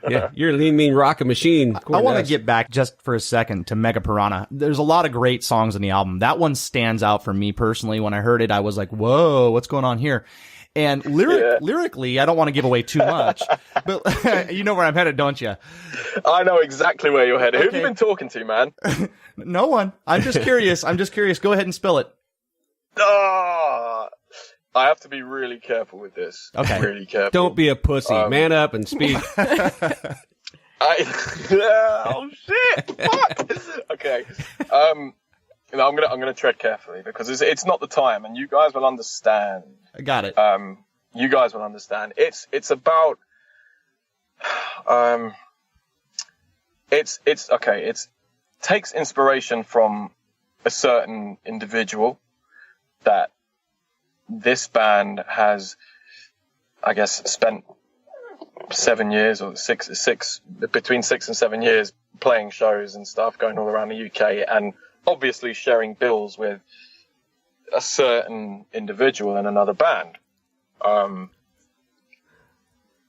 Yeah, you're a lean, mean rockin' machine. I want to get back just for a second to Mega Piranha. There's a lot of great songs in the album. That one stands out for me personally. When I heard it, I was like, whoa, what's going on here? And lyrically, I don't want to give away too much, but you know where I'm headed, don't you? I know exactly where you're headed. Okay. Who have you been talking to, man? No one. I'm just curious. Go ahead and spill it. I have to be really careful with this. Okay. Really careful. Don't be a pussy. Man up and speak. Oh shit! Fuck. Okay. I'm gonna tread carefully because it's not the time, and you guys will understand. I got it. You guys will understand. It's about. It's okay. It takes inspiration from a certain individual that this band has, I guess, spent 7 years or between 6 and 7 years playing shows and stuff, going all around the UK, and obviously sharing bills with a certain individual in another band.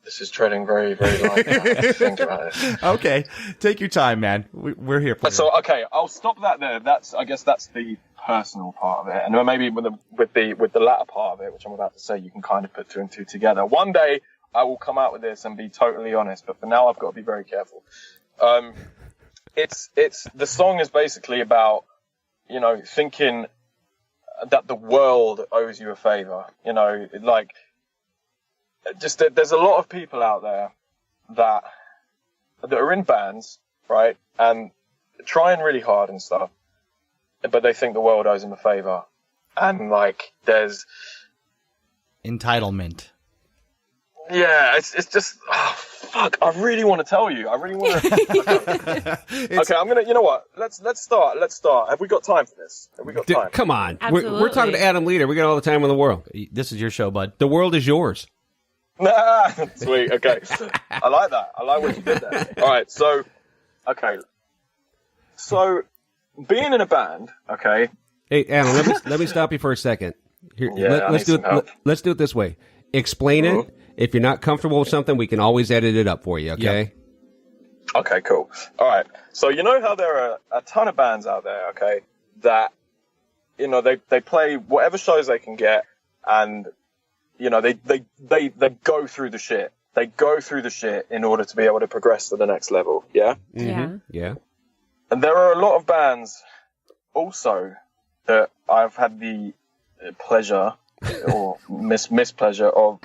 This is treading very, very lightly. I have to think about it. Okay, take your time, man. We're here for you. So, okay, I'll stop that there. I guess that's the personal part of it, and maybe with the latter part of it, which I'm about to say, you can kind of put two and two together. One day I will come out with this and be totally honest, but for now I've got to be very careful. It's the song is basically about thinking that the world owes you a favor. Like. Just there's a lot of people out there that are in bands, right? And trying really hard and stuff, but they think the world owes them a favor. And like, there's entitlement. Yeah, it's just, oh, fuck, I really want to tell you. I really want to. Okay, I'm going to, you know what? Let's start. Have we got time for this? Have we got time? Come on. Absolutely. We're talking to Adam Leader. We got all the time in the world. This is your show, bud. The world is yours. Sweet, okay. I like that. I like what you did there. All right, so, okay. So, being in a band, okay. Hey, Adam, let me stop you for a second. Here, Yeah, let's do it. Let's do it this way. Explain it. If you're not comfortable with something, we can always edit it up for you. Okay. Yep. Okay, cool. All right. So you know how there are a ton of bands out there, okay, that, you know, they play whatever shows they can get, and, you know, they go through the shit. They go through the shit in order to be able to progress to the next level. Yeah. Yeah. Yeah. And there are a lot of bands also that I've had the pleasure or mispleasure of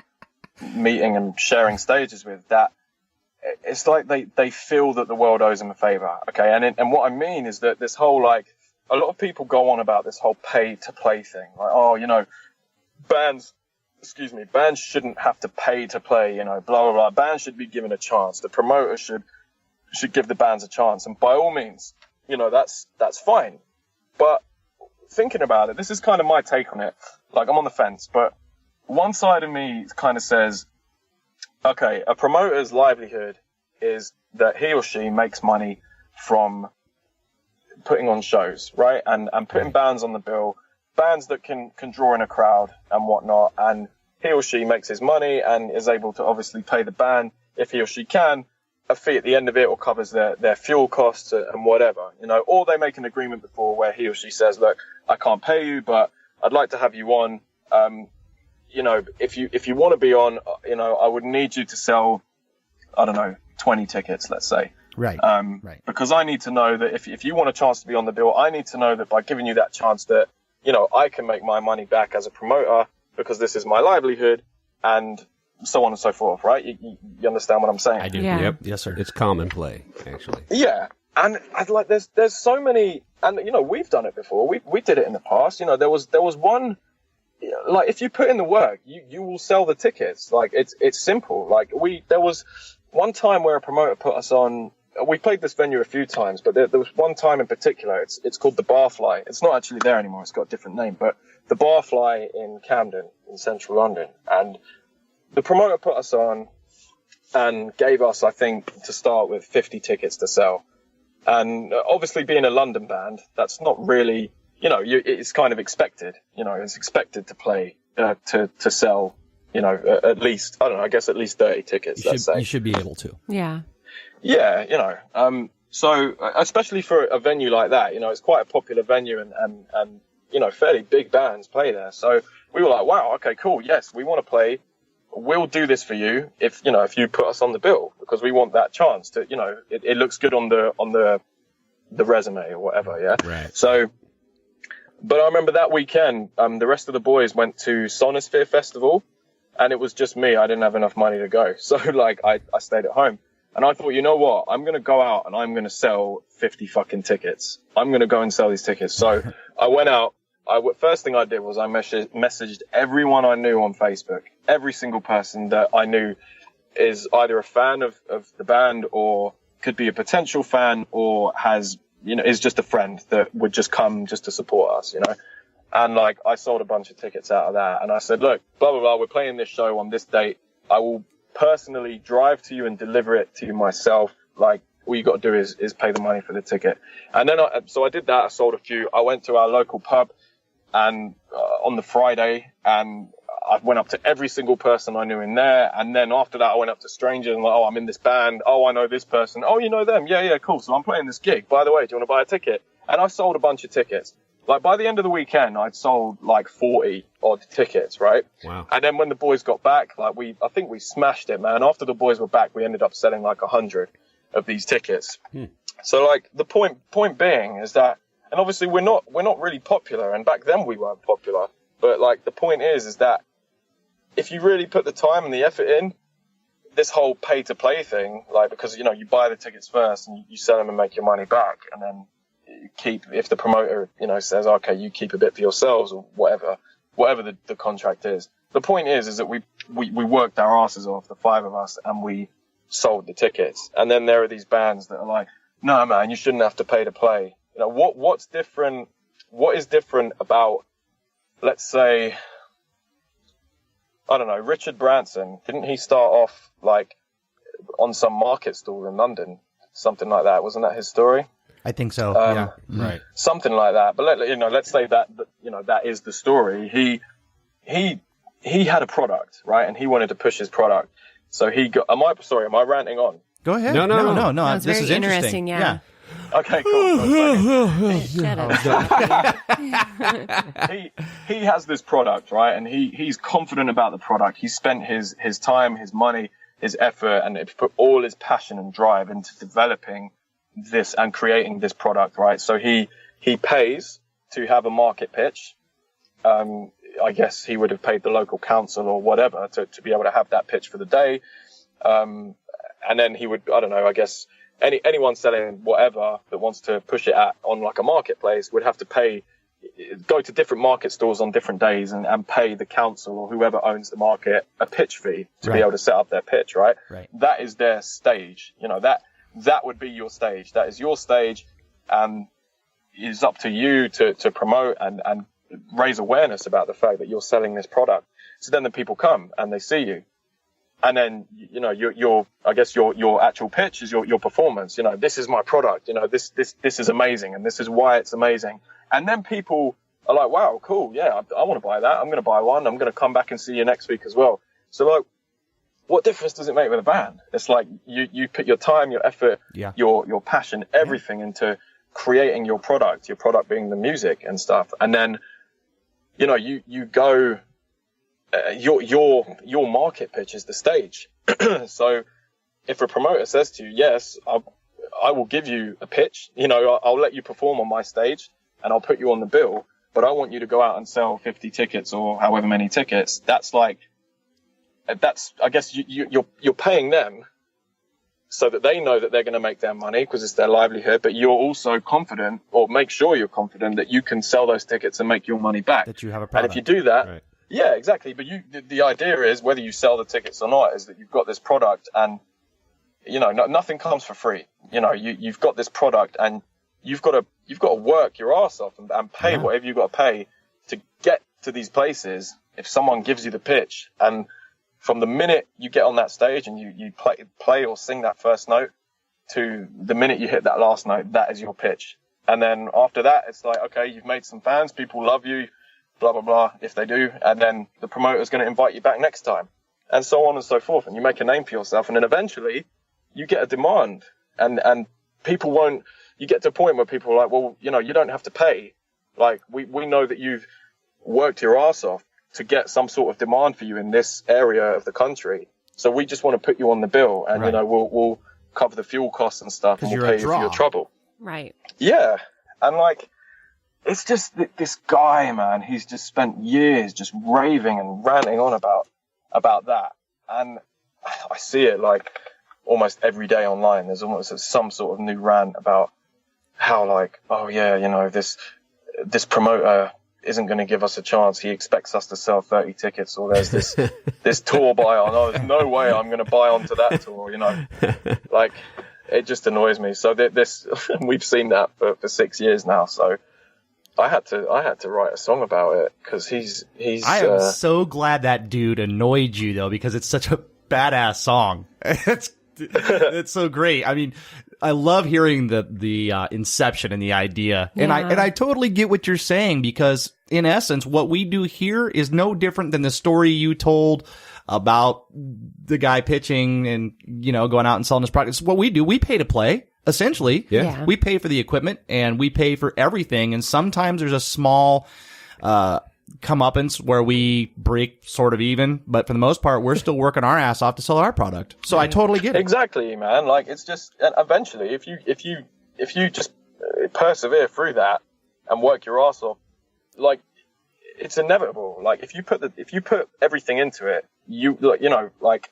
meeting and sharing stages with, that it's like they feel that the world owes them a favor. Okay. And what I mean is that this whole, like, a lot of people go on about this whole pay to play thing. Like, oh, you know, bands shouldn't have to pay to play, you know, blah, blah, blah. Bands should be given a chance. The promoters should give the bands a chance. And by all means, you know, that's fine. But thinking about it, this is kind of my take on it. Like, I'm on the fence, but one side of me kind of says, okay, a promoter's livelihood is that he or she makes money from putting on shows, right? And putting bands on the bill, bands that can draw in a crowd and whatnot. And he or she makes his money and is able to obviously pay the band, if he or she can, a fee at the end of it, or covers their fuel costs and whatever, you know. Or they make an agreement before where he or she says, look, I can't pay you, but I'd like to have you on. You know, if you want to be on, you know, I would need you to sell, I don't know, 20 tickets, let's say. Right. Right. Because I need to know that if you want a chance to be on the bill, I need to know that by giving you that chance that, you know, I can make my money back as a promoter because this is my livelihood, and so on and so forth, right? You understand what I'm saying? I do. Yeah. Yep. Yes, sir. It's common play, actually. Yeah. And I'd like, there's so many, and, you know, we've done it before. We did it in the past. You know, there was one, like, if you put in the work, you will sell the tickets. Like, it's simple. Like, there was one time where a promoter put us on. We played this venue a few times, but there was one time in particular. It's called the Barfly. It's not actually there anymore. It's got a different name, but the Barfly in Camden, in central London. And the promoter put us on and gave us, I think, to start with, 50 tickets to sell. And obviously, being a London band, that's not really, you know, it's kind of expected. You know, it's expected to play, to sell, you know, at least, I don't know, I guess at least 30 tickets, let's say. You should be able to. Yeah. Yeah, you know, so especially for a venue like that, you know, it's quite a popular venue, and you know, fairly big bands play there. So we were like, wow, okay, cool. Yes, we want to play. We'll do this for you if you put us on the bill, because we want that chance to, you know, it looks good on the resume or whatever. Yeah. Right. So, but I remember that weekend, the rest of the boys went to Sonosphere Festival, and it was just me. I didn't have enough money to go. So, like, I stayed at home. And I thought, you know what? I'm going to go out and I'm going to sell 50 fucking tickets. I'm going to go and sell these tickets. So I went out. First thing I did was I messaged everyone I knew on Facebook. Every single person that I knew is either a fan of the band, or could be a potential fan, or has, you know, is just a friend that would just come just to support us, you know. And, like, I sold a bunch of tickets out of that. And I said, look, blah, blah, blah, we're playing this show on this date. I will personally drive to you and deliver it to you myself. Like, all you got to do is pay the money for the ticket. And then so I did that. I sold a few. I went to our local pub and on the Friday, and I went up to every single person I knew in there. And then after that, I went up to strangers and like, oh, I'm in this band. Oh, I know this person. Oh, you know them. Yeah, cool. So I'm playing this gig. By the way, do you want to buy a ticket? And I sold a bunch of tickets. Like, by the end of the weekend, I'd sold like 40 odd tickets, right? Wow. And then when the boys got back, like, I think we smashed it, man. After the boys were back, we ended up selling like 100 of these tickets. So, like, the point being is that, and obviously we're not really popular, and back then we weren't popular. But, like, the point is that if you really put the time and the effort in, this whole pay to play thing, like, because, you know, you buy the tickets first and you sell them and make your money back, and then you keep, if the promoter, you know, says, okay, you keep a bit for yourselves or whatever the contract is. The point is that we worked our asses off, the 5 of us, and we sold the tickets. And then there are these bands that are like, no, man, you shouldn't have to pay to play. You know, what's different? What is different about, let's say, I don't know, Richard Branson? Didn't he start off like on some market stall in London, something like that? Wasn't that his story? I think so. Yeah, right. Something like that. But let's say that that is the story. He had a product, right, and he wanted to push his product. So he got. Am I ranting on? Go ahead. No. That's This very is interesting. Yeah. Okay, cool. Shut up. He has this product, right? And he's confident about the product. He spent his time, his money, his effort, and put all his passion and drive into developing this and creating this product, right? So he pays to have a market pitch. I guess he would have paid the local council or whatever to be able to have that pitch for the day. And then he would, I don't know, I guess anyone selling whatever that wants to push it on like a marketplace would have to go to different market stores on different days and pay the council or whoever owns the market a pitch fee to be able to set up their pitch, right? That is their stage. You know, that would be your stage. That is your stage, and it's up to you to promote and raise awareness about the fact that you're selling this product. So then the people come and they see you. And then, you know, your actual pitch is your performance. You know, this is my product. You know, this is amazing, and this is why it's amazing. And then people are like, wow, cool. Yeah, I want to buy that. I'm going to buy one. I'm going to come back and see you next week as well. So like, what difference does it make with a band? It's like you put your time, your effort, your passion, everything into creating your product being the music and stuff. And then, you know, you go, your market pitch is the stage. So if a promoter says to you, yes, I will give you a pitch, you know, I'll let you perform on my stage and I'll put you on the bill, but I want you to go out and sell 50 tickets or however many tickets. I guess you're paying them so that they know that they're going to make their money because it's their livelihood, but you're also confident, or make sure you're confident, that you can sell those tickets and make your money back. That you have a product. And if you do that, yeah, exactly. But the idea is, whether you sell the tickets or not, is that you've got this product, and you know, nothing comes for free. You know, you've got this product, and you've got to work your ass off and pay whatever you've got to pay to get to these places. If someone gives you the pitch, and from the minute you get on that stage and you play or sing that first note to the minute you hit that last note, that is your pitch. And then after that, it's like, okay, you've made some fans, people love you, blah, blah, blah, if they do. And then the promoter's going to invite you back next time, and so on and so forth. And you make a name for yourself. And then eventually you get a demand, and people won't, you get to a point where people are like, well, you know, you don't have to pay. Like, we know that you've worked your ass off to get some sort of demand for you in this area of the country. So we just want to put you on the bill, and, you know, we'll cover the fuel costs and stuff, and we'll pay you for your trouble. Right. Yeah. And like, it's just this guy, man, he's just spent years just raving and ranting on about that. And I see it like almost every day online. There's almost some sort of new rant about how, like, oh yeah, you know, this promoter isn't going to give us a chance. He expects us to sell 30 tickets, or there's this tour buy on. Oh, there's no way I'm going to buy onto that tour, you know. Like, it just annoys me. So this we've seen that for 6 years now. So I had to write a song about it, because he's I am so glad that dude annoyed you, though, because it's such a badass song. It's so great. I mean, I love hearing the inception and the idea, and I totally get what you're saying, because in essence, what we do here is no different than the story you told about the guy pitching and, you know, going out and selling his product. It's what we do. We pay to play, essentially. Yeah. We pay for the equipment, and we pay for everything. And sometimes there's a small comeuppance where we break sort of even, but for the most part, we're still working our ass off to sell our product. So I totally get it. Exactly, man. Like, it's just, eventually, if you just persevere through that and work your ass off, like, it's inevitable. Like, if you put everything into it, you know, like,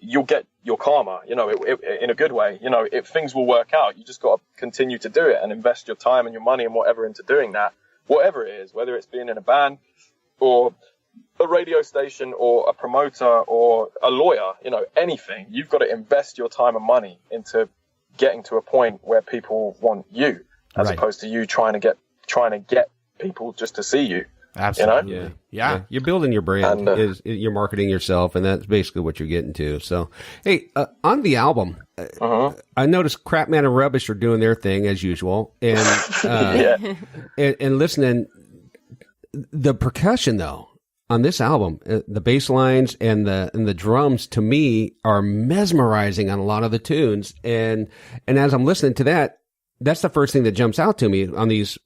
you'll get your karma, you know, in a good way. You know, if things will work out, you just got to continue to do it and invest your time and your money and whatever into doing that, whatever it is, whether it's being in a band or a radio station or a promoter or a lawyer, you know, anything. You've got to invest your time and money into getting to a point where people want you, as opposed to you trying to get people just to see you. Absolutely. You know? Yeah. You're building your brand. You're marketing yourself, and that's basically what you're getting to. So, hey, on the album, I noticed Crapman and Rubbish are doing their thing as usual, and and listening. The percussion, though, on this album, the bass lines and the drums, to me, are mesmerizing on a lot of the tunes. And as I'm listening to that, that's the first thing that jumps out to me on these.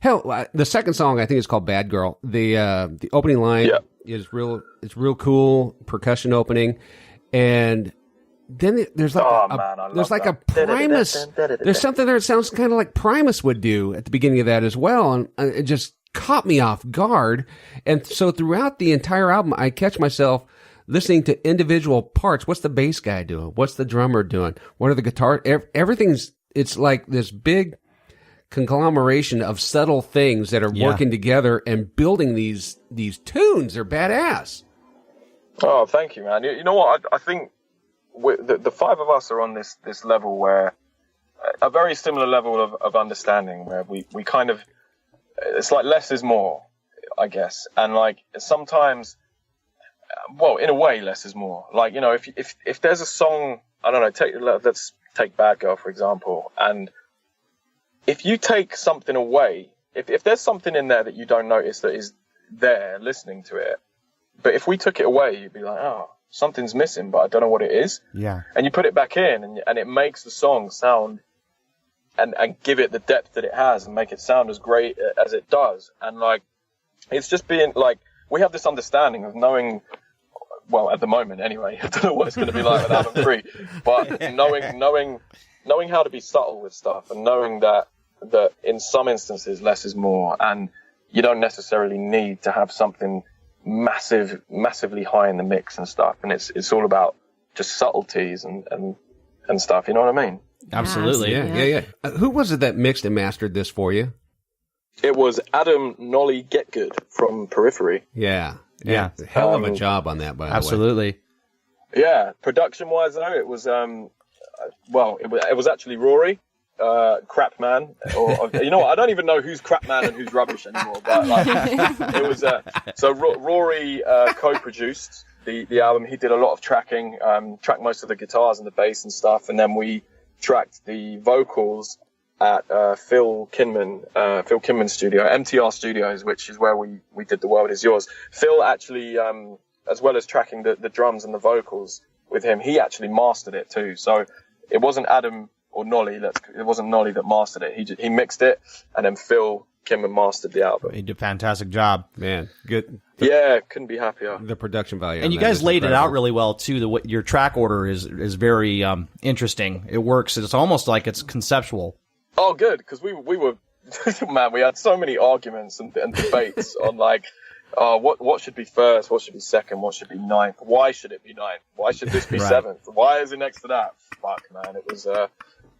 Hell, the second song I think is called "Bad Girl." The opening line is real. It's real cool percussion opening, and then there's like a Primus. There's something there that sounds kind of like Primus would do at the beginning of that as well, and it just caught me off guard. And so throughout the entire album, I catch myself listening to individual parts. What's the bass guy doing? What's the drummer doing? What are the guitar? Everything's. It's like this big conglomeration of subtle things that are working together and building these tunes. They're badass. Oh, thank you, man. You know what? I think the five of us are on this level where a very similar level of understanding, where we kind of, it's like less is more, I guess. And like sometimes, well, in a way, less is more. Like, you know, if there's a song, I don't know, let's take Bad Girl, for example, and if you take something away, if there's something in there that you don't notice that is there listening to it, but if we took it away, you'd be like, oh, something's missing, but I don't know what it is. Yeah. And you put it back in, and it makes the song sound and give it the depth that it has and make it sound as great as it does. And like, it's just being like, we have this understanding of knowing, well, at the moment anyway, I don't know what it's going to be like with album 3, but knowing how to be subtle with stuff, and knowing that in some instances less is more, and you don't necessarily need to have something massively high in the mix and stuff, and it's all about just subtleties and stuff, you know what I mean? Absolutely. Yeah. Who was it that mixed and mastered this for you? It was Adam Nolly Getgood from Periphery. Yeah. Hell of a job on that, by the way. Absolutely. Yeah, production wise though, it was it was actually Rory, Crap Man, or you know what? I don't even know who's Crap Man and who's Rubbish anymore. But like, it was Rory co-produced the album. He did a lot of tracking, tracked most of the guitars and the bass and stuff, and then we tracked the vocals at Phil Kinman's studio, MTR Studios, which is where we did The World Is Yours. Phil actually, as well as tracking the drums and the vocals with him, he actually mastered it too. So it wasn't Adam or Nolly. It wasn't Nolly that mastered it. He mixed it, and then Phil Kinman mastered the album. He did a fantastic job, man. Good. Yeah, couldn't be happier. The production value, and you guys laid it out really well too. Your track order is very interesting. It works. It's almost like it's conceptual. Oh, good, because we were man, we had so many arguments and debates on like, what should be first, what should be second, what should be ninth, why should it be ninth, why should this be seventh, why is it next to that? Fuck, man, it was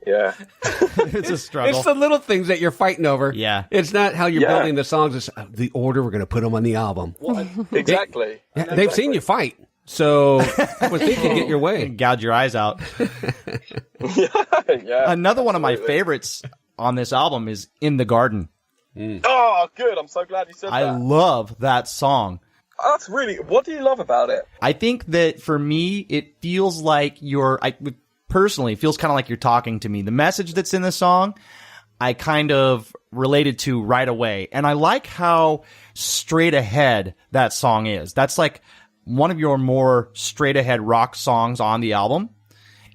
yeah. It's a struggle. It's the little things that you're fighting over. Yeah. It's not how you're building the songs. It's the order we're going to put them on the album. Well, exactly. They've seen you fight. So I was thinking, get your way. Gouge your eyes out. Yeah. Another one of my favorites on this album is In the Garden. Oh, good. I'm so glad you said that. I love that song. That's really, what do you love about it? I think that for me, it feels like personally, it feels kind of like you're talking to me. The message that's in the song, I kind of related to right away. And I like how straight ahead that song is. That's like one of your more straight ahead rock songs on the album.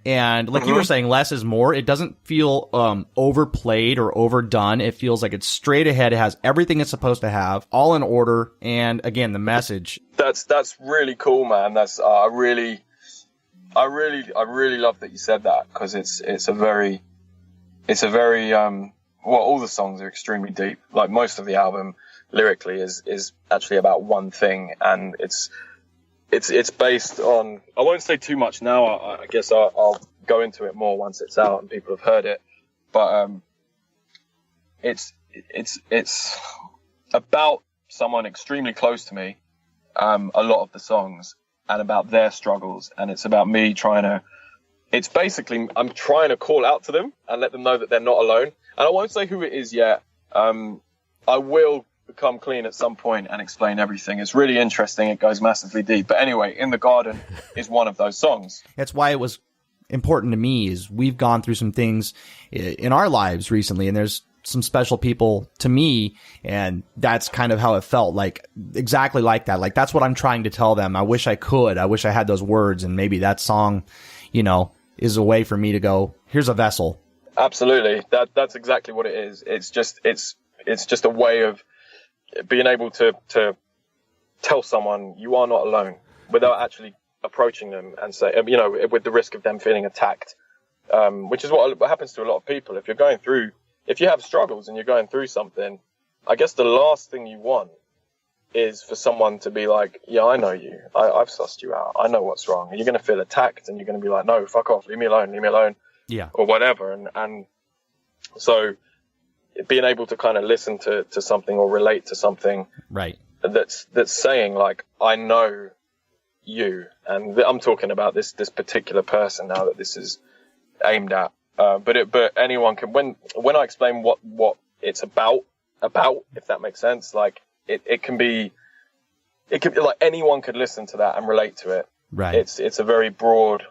And like you were saying, less is more. It doesn't feel overplayed or overdone. It feels like it's straight ahead. It has everything it's supposed to have, all in order. And again, the message. That's really cool, man. That's I really love that you said that, because it's a very all the songs are extremely deep. Like most of the album lyrically is actually about one thing, and it's it's based on. I won't say too much now. I guess I'll go into it more once it's out and people have heard it. But it's about someone extremely close to me. A lot of the songs, and about their struggles, and it's about me trying to. It's basically I'm trying to call out to them and let them know that they're not alone. And I won't say who it is yet. I will come clean at some point and explain everything. It's really interesting. It goes massively deep. But anyway, In the Garden is one of those songs. That's why it was important to me is we've gone through some things in our lives recently, and there's some special people to me, and that's kind of how it felt, like exactly like that. Like that's what I'm trying to tell them. I wish I could. I wish I had those words, and maybe that song, you know, is a way for me to go, here's a vessel. Absolutely. That's exactly what it is. It's just a way of being able to tell someone you are not alone without actually approaching them and say, you know, with the risk of them feeling attacked, which is what happens to a lot of people. If you have struggles and you're going through something, I guess the last thing you want is for someone to be like, yeah, I know you. I've sussed you out. I know what's wrong. And you're going to feel attacked and you're going to be like, no, fuck off. Leave me alone. Yeah. Or whatever. And so being able to kind of listen to something or relate to something right. that's saying like, I know you. And I'm talking about this particular person now that this is aimed at. But anyone can, when I explain what it's about, if that makes sense, like it can be like anyone could listen to that and relate to it. Right. It's a very broad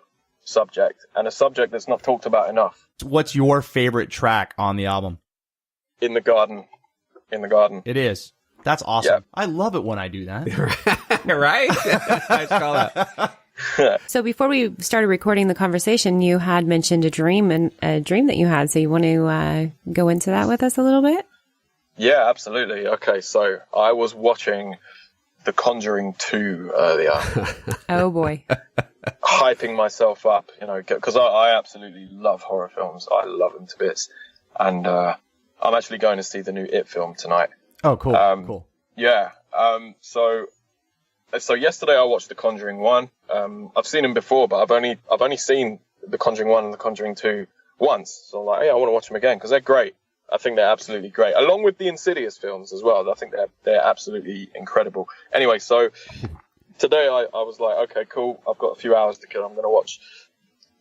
subject and a subject that's not talked about enough. What's your favorite track on the album? In the Garden. It is. That's awesome. Yeah. I love it when I do that. Right? Nice call out. So before we started recording the conversation, you had mentioned a dream that you had. So you want to go into that with us a little bit? Yeah, absolutely. Okay, so I was watching The Conjuring 2 earlier. Oh boy. Hyping myself up, you know, because I absolutely love horror films. I love them to bits. And I'm actually going to see the new It film tonight. Oh, cool. Cool. Yeah. So yesterday I watched The Conjuring 1. I've seen them before, but I've only seen The Conjuring 1 and The Conjuring 2 once. So I'm like, hey, I want to watch them again because they're great. I think they're absolutely great, along with the Insidious films as well. I think they're absolutely incredible. Anyway, so today I was like, okay, cool. I've got a few hours to kill. I'm going to watch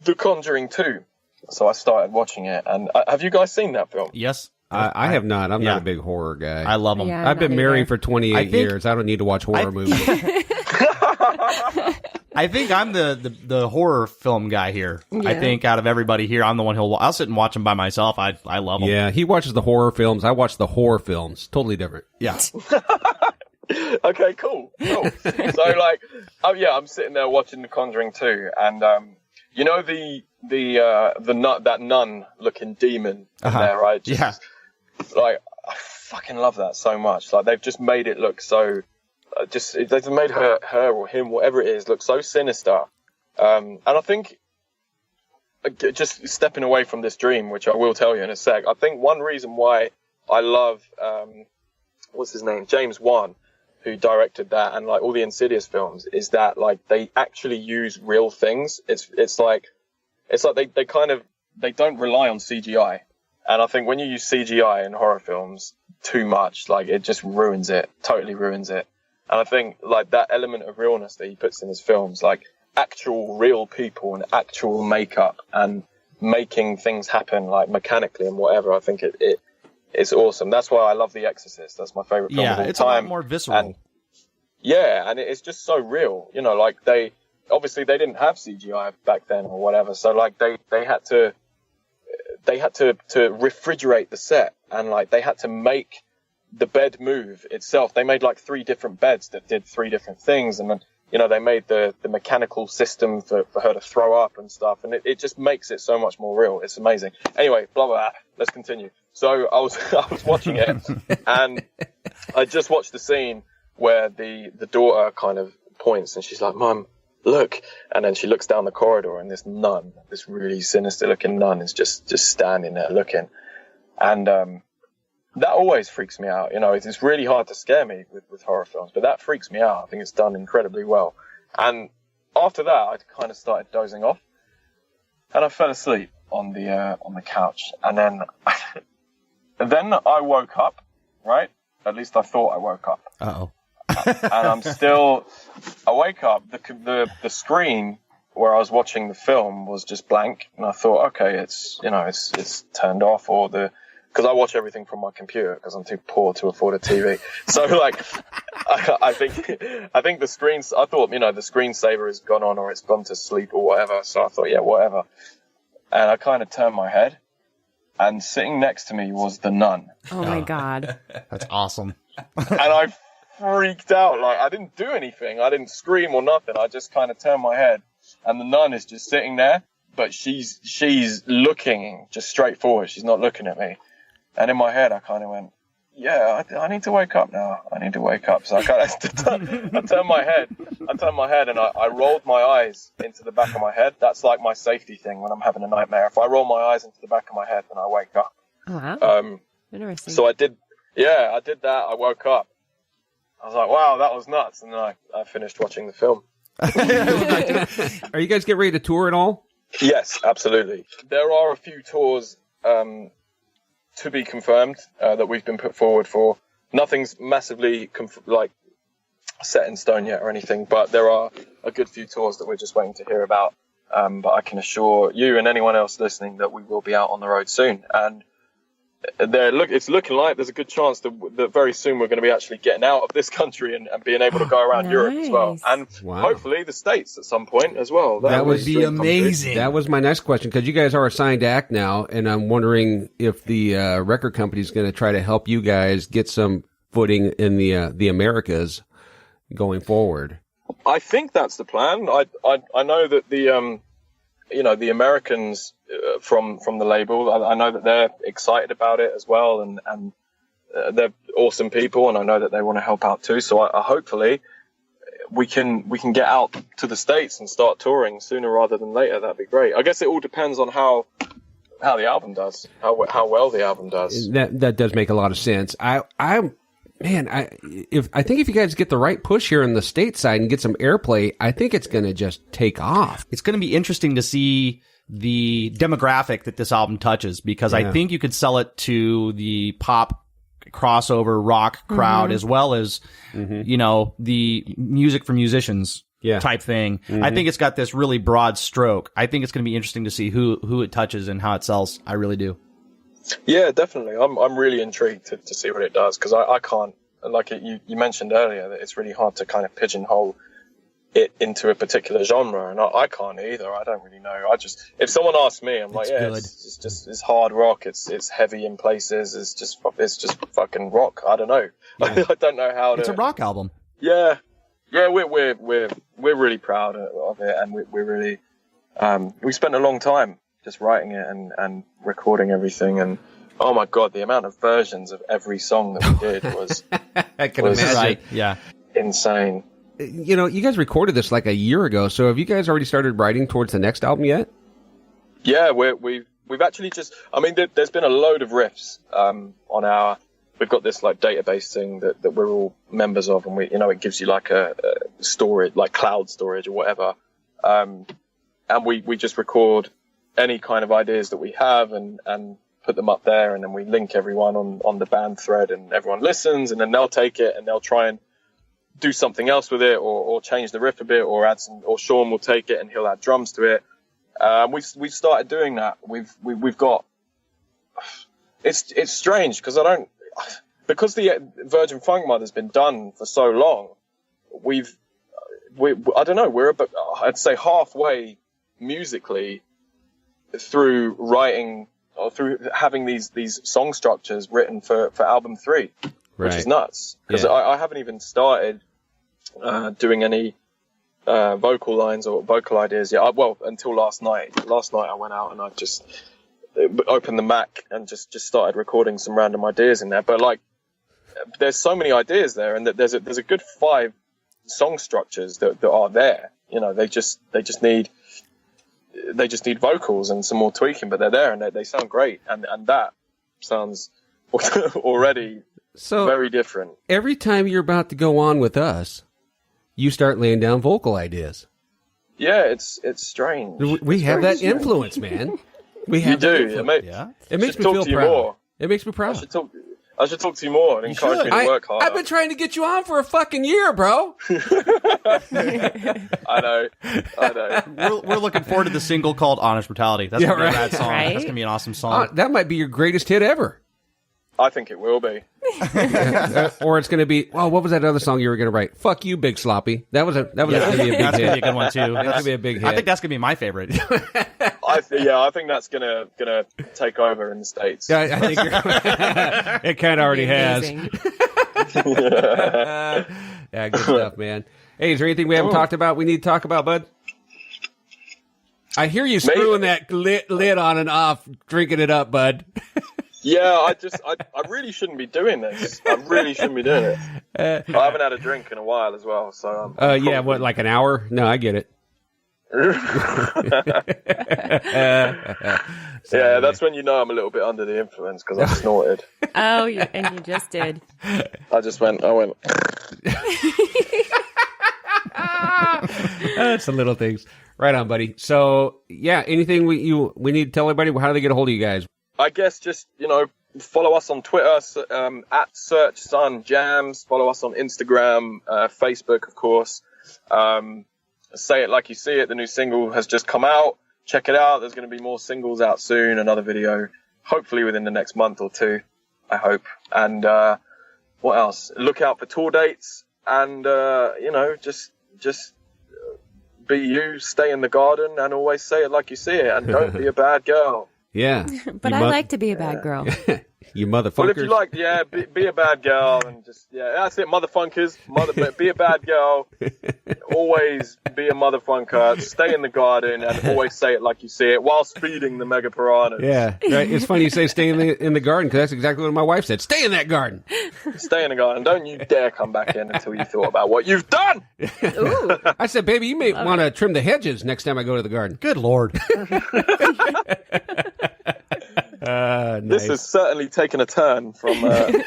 The Conjuring 2. So I started watching it. And have you guys seen that film? Yes. I have not. I'm not a big horror guy. I love them. Yeah, I've been married for 28 think- years. I don't need to watch horror movies. I think I'm the horror film guy here. Yeah. I think out of everybody here, I'm the one I'll sit and watch them by myself. I love them. Yeah, he watches the horror films. I watch the horror films. Totally different. Yeah. Okay, cool. So like, I'm sitting there watching The Conjuring 2, and you know that nun looking demon in there, right? Just, like, I fucking love that so much. Like they've just made it look so. They've made her or him, whatever it is, look so sinister. And I think, just stepping away from this dream, which I will tell you in a sec, I think one reason why I love, what's his name? James Wan, who directed that and like all the Insidious films, is that like they actually use real things. It's like they don't rely on CGI. And I think when you use CGI in horror films too much, like it just ruins it, totally ruins it. And I think like that element of realness that he puts in his films, like actual real people and actual makeup and making things happen like mechanically and whatever, I think it's awesome. That's why I love The Exorcist. That's my favorite film of all time. It's a lot more visceral. And it's just so real. You know, like they didn't have CGI back then or whatever. So like they had to refrigerate the set, and like they had to make the bed move itself. They made like 3 different beds that did 3 different things, and then, you know, they made the mechanical system for her to throw up and stuff, and it just makes it so much more real. It's amazing. Anyway, blah blah blah. Let's continue. So I was watching it, and I just watched the scene where the daughter kind of points and she's like, "Mum, look," and then she looks down the corridor and this nun, this really sinister looking nun, is just standing there looking, and that always freaks me out. You know, it's really hard to scare me with horror films, but that freaks me out. I think it's done incredibly well. And after that, I kind of started dozing off, and I fell asleep on the couch. And then, then I woke up, right? At least I thought I woke up. Uh-oh. And I'm still, I wake up, the screen where I was watching the film was just blank. And I thought, okay, it's turned off, or because I watch everything from my computer because I'm too poor to afford a TV. So like, I think the screens, I thought, the screensaver has gone on or it's gone to sleep or whatever. So I thought, yeah, whatever. And I kind of turned my head, and sitting next to me was the nun. Oh my God. That's awesome. And I freaked out. Like, I didn't do anything. I didn't scream or nothing. I just kind of turned my head, and the nun is just sitting there, but she's looking just straight forward. She's not looking at me. And in my head, I kind of went, yeah, I need to wake up now. I need to wake up. So I kind of I turned my head and I rolled my eyes into the back of my head. That's like my safety thing when I'm having a nightmare. If I roll my eyes into the back of my head, then I wake up. Oh, wow. Interesting. So I did that. I woke up. I was like, wow, that was nuts. And then I finished watching the film. Are you guys getting ready to tour at all? Yes, absolutely. There are a few tours to be confirmed that we've been put forward for. Nothing's massively set in stone yet or anything, but there are a good few tours that we're just waiting to hear about. But I can assure you and anyone else listening that we will be out on the road soon. And it's looking like there's a good chance that very soon we're going to be actually getting out of this country and being able to go around Europe as well. And hopefully the States at some point as well. That would be amazing. That was my next question, because you guys are a signed act now, and I'm wondering if the record company is going to try to help you guys get some footing in the Americas going forward. I think that's the plan. I know that the Americans from the label, I know that they're excited about it as well, and they're awesome people, and I know that they want to help out too. So I hopefully we can get out to the States and start touring sooner rather than later. That'd be great. I guess it all depends on how the album does, how well the album does. That does make a lot of sense. I think if you guys get the right push here in the stateside and get some airplay, I think it's going to just take off. It's going to be interesting to see the demographic that this album touches, because I think you could sell it to the pop crossover rock crowd as well as, the music for musicians type thing. I think it's got this really broad stroke. I think it's going to be interesting to see who it touches and how it sells. I really do. Yeah, definitely. I'm really intrigued to see what it does, because I can't, like you mentioned earlier, that it's really hard to kind of pigeonhole it into a particular genre, and I can't either. I don't really know. If someone asks me, I'm like, it's hard rock. It's heavy in places. It's just fucking rock. I don't know. Yeah. I don't know how to. It's a rock album. Yeah. We're really proud of it, and we're really we spent a long time just writing it and recording everything, and oh my god, the amount of versions of every song that we did was I can imagine. Right. Yeah, insane. You guys recorded this like a year ago, so have you guys already started writing towards the next album yet? Yeah, we've actually just, there's been a load of riffs we've got this like database thing that we're all members of, and it gives you like a storage, like cloud storage or whatever, and we just record any kind of ideas that we have and put them up there, and then we link everyone on the band thread, and everyone listens, and then they'll take it and they'll try and do something else with it, or change the riff a bit, or add some, or Sean will take it and he'll add drums to it. We've started doing that. We've got, it's strange because the Virgin Funk Mother's been done for so long. I don't know, we're about, I'd say halfway musically through writing, or through having these song structures written for album 3, which is nuts, because I haven't even started doing any vocal lines or vocal ideas yet. Until last night. Last night I went out and I just opened the Mac and just started recording some random ideas in there. But like, there's so many ideas there, and there's a good 5 song structures that are there. They just need vocals and some more tweaking, but they're there and they sound great, and that sounds already very different. Every time you're about to go on with us, you start laying down vocal ideas. Yeah, it's strange. We have that influence, man. We have you do. It makes me feel proud. More. It makes me proud. I should talk to you more and encourage me to work harder. I've been trying to get you on for a fucking year, bro. I know. We're looking forward to the single called Honest Brutality. That's gonna be a rad song. Right? That's gonna be an awesome song. That might be your greatest hit ever. I think it will be. Or it's going to be, what was that other song you were going to write? Fuck you, Big Sloppy. That was going to be a big hit. That's gonna be a good one too. That's going to be a big hit. I think that's gonna be my favorite. I think that's gonna take over in the States. Yeah, I think it kind of already has. Yeah, good stuff, man. Hey, is there anything we haven't talked about we need to talk about, bud? I hear you screwing that lid on and off, drinking it up, bud. Yeah, I really shouldn't be doing this. I really shouldn't be doing it. I haven't had a drink in a while as well, so. Yeah, what, like an hour? No, I get it. Yeah, that's when you know I'm a little bit under the influence because I snorted. Oh, and you just did. I went. That's the little things. Right on, buddy. So, yeah, anything we need to tell everybody? How do they get a hold of you guys? I guess just, follow us on Twitter, at Search Sun Jams. Follow us on Instagram, Facebook, of course. Say It Like You See It. The new single has just come out. Check it out. There's going to be more singles out soon. Another video, hopefully within the next month or two, I hope. And what else? Look out for tour dates. And, just be you, stay in the garden, and always say it like you see it. And don't be a bad girl. Yeah. But I like to be a bad girl. You motherfuckers. Well, if you like, be a bad girl and just, that's it, motherfunkers. Be a bad girl. Always be a motherfunker. Stay in the garden and always say it like you see it whilst feeding the mega piranhas. Yeah, right. It's funny you say stay in the garden because that's exactly what my wife said. Stay in that garden. Stay in the garden. Don't you dare come back in until you thought about what you've done. Ooh. I said, baby, you may want to trim the hedges next time I go to the garden. Good Lord. Nice. This has certainly taken a turn from I'm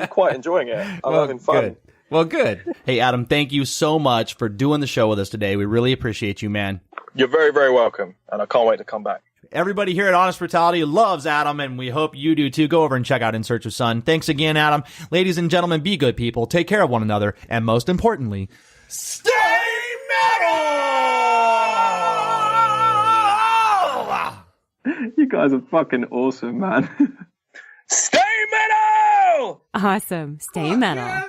quite enjoying it. I'm having fun. Good. Well, good. Hey, Adam, thank you so much for doing the show with us today. We really appreciate you, man. You're very, very welcome, and I can't wait to come back. Everybody here at Honest Brutality loves Adam, and we hope you do too. Go over and check out In Search of Sun. Thanks again, Adam. Ladies and gentlemen, be good people. Take care of one another, and most importantly, stay metal! You guys are fucking awesome, man. Stay metal! Awesome. Stay metal.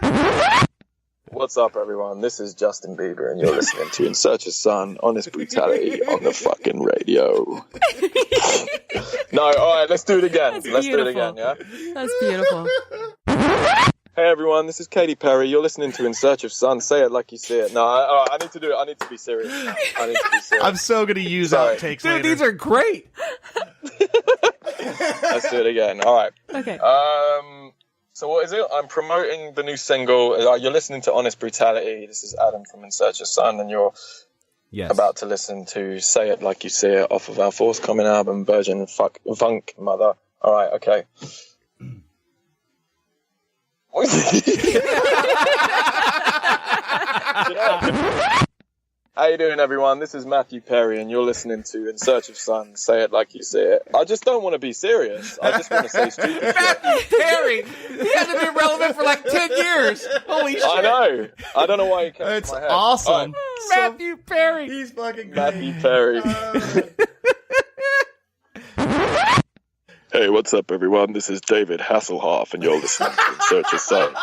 What's up, everyone? This is Justin Bieber, and you're listening to In Search of Sun, Honest Brutality on the fucking radio. No, all right, let's do it again. Let's do it again, yeah? That's beautiful. Hey, everyone, this is Katy Perry. You're listening to In Search of Sun. Say it like you see it. No, I need to do it. I need to be serious. I'm so going to use outtakes later. Dude, these are great. Let's do it again. All right. Okay. So what is it? I'm promoting the new single. You're listening to Honest Brutality. This is Adam from In Search of Sun, and you're about to listen to Say It Like You See It off of our forthcoming album, Virgin Funk Mother. All right, okay. How you doing, everyone? This is Matthew Perry, and you're listening to In Search of Sun. Say it like you see it. I just don't want to be serious. I just want to say stupid shit. Matthew Perry! He hasn't been relevant for like 10 years. Holy shit. I know. I don't know why he came It's to my head. awesome. Right. Matthew Perry! He's fucking great. Matthew Perry. Hey, what's up, everyone? This is David Hasselhoff, and you're listening to In Search of Sun.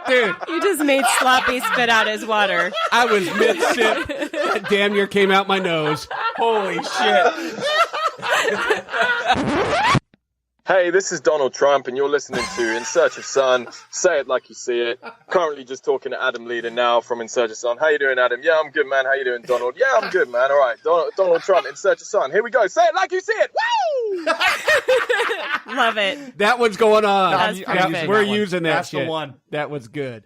Dude, You just made Sloppy spit out his water. I was mid-sip. It damn near came out my nose. Holy shit. Hey, this is Donald Trump, and you're listening to In Search of Sun. Say it like you see it. Currently just talking to Adam Leader now from In Search of Sun. How you doing, Adam? Yeah, I'm good, man. How you doing, Donald? Yeah, I'm good, man. All right, Donald Trump, In Search of Sun. Here we go. Say it like you see it. Woo! Love it. That one's going on. That's perfect. We're using that That's shit. the one. That was good.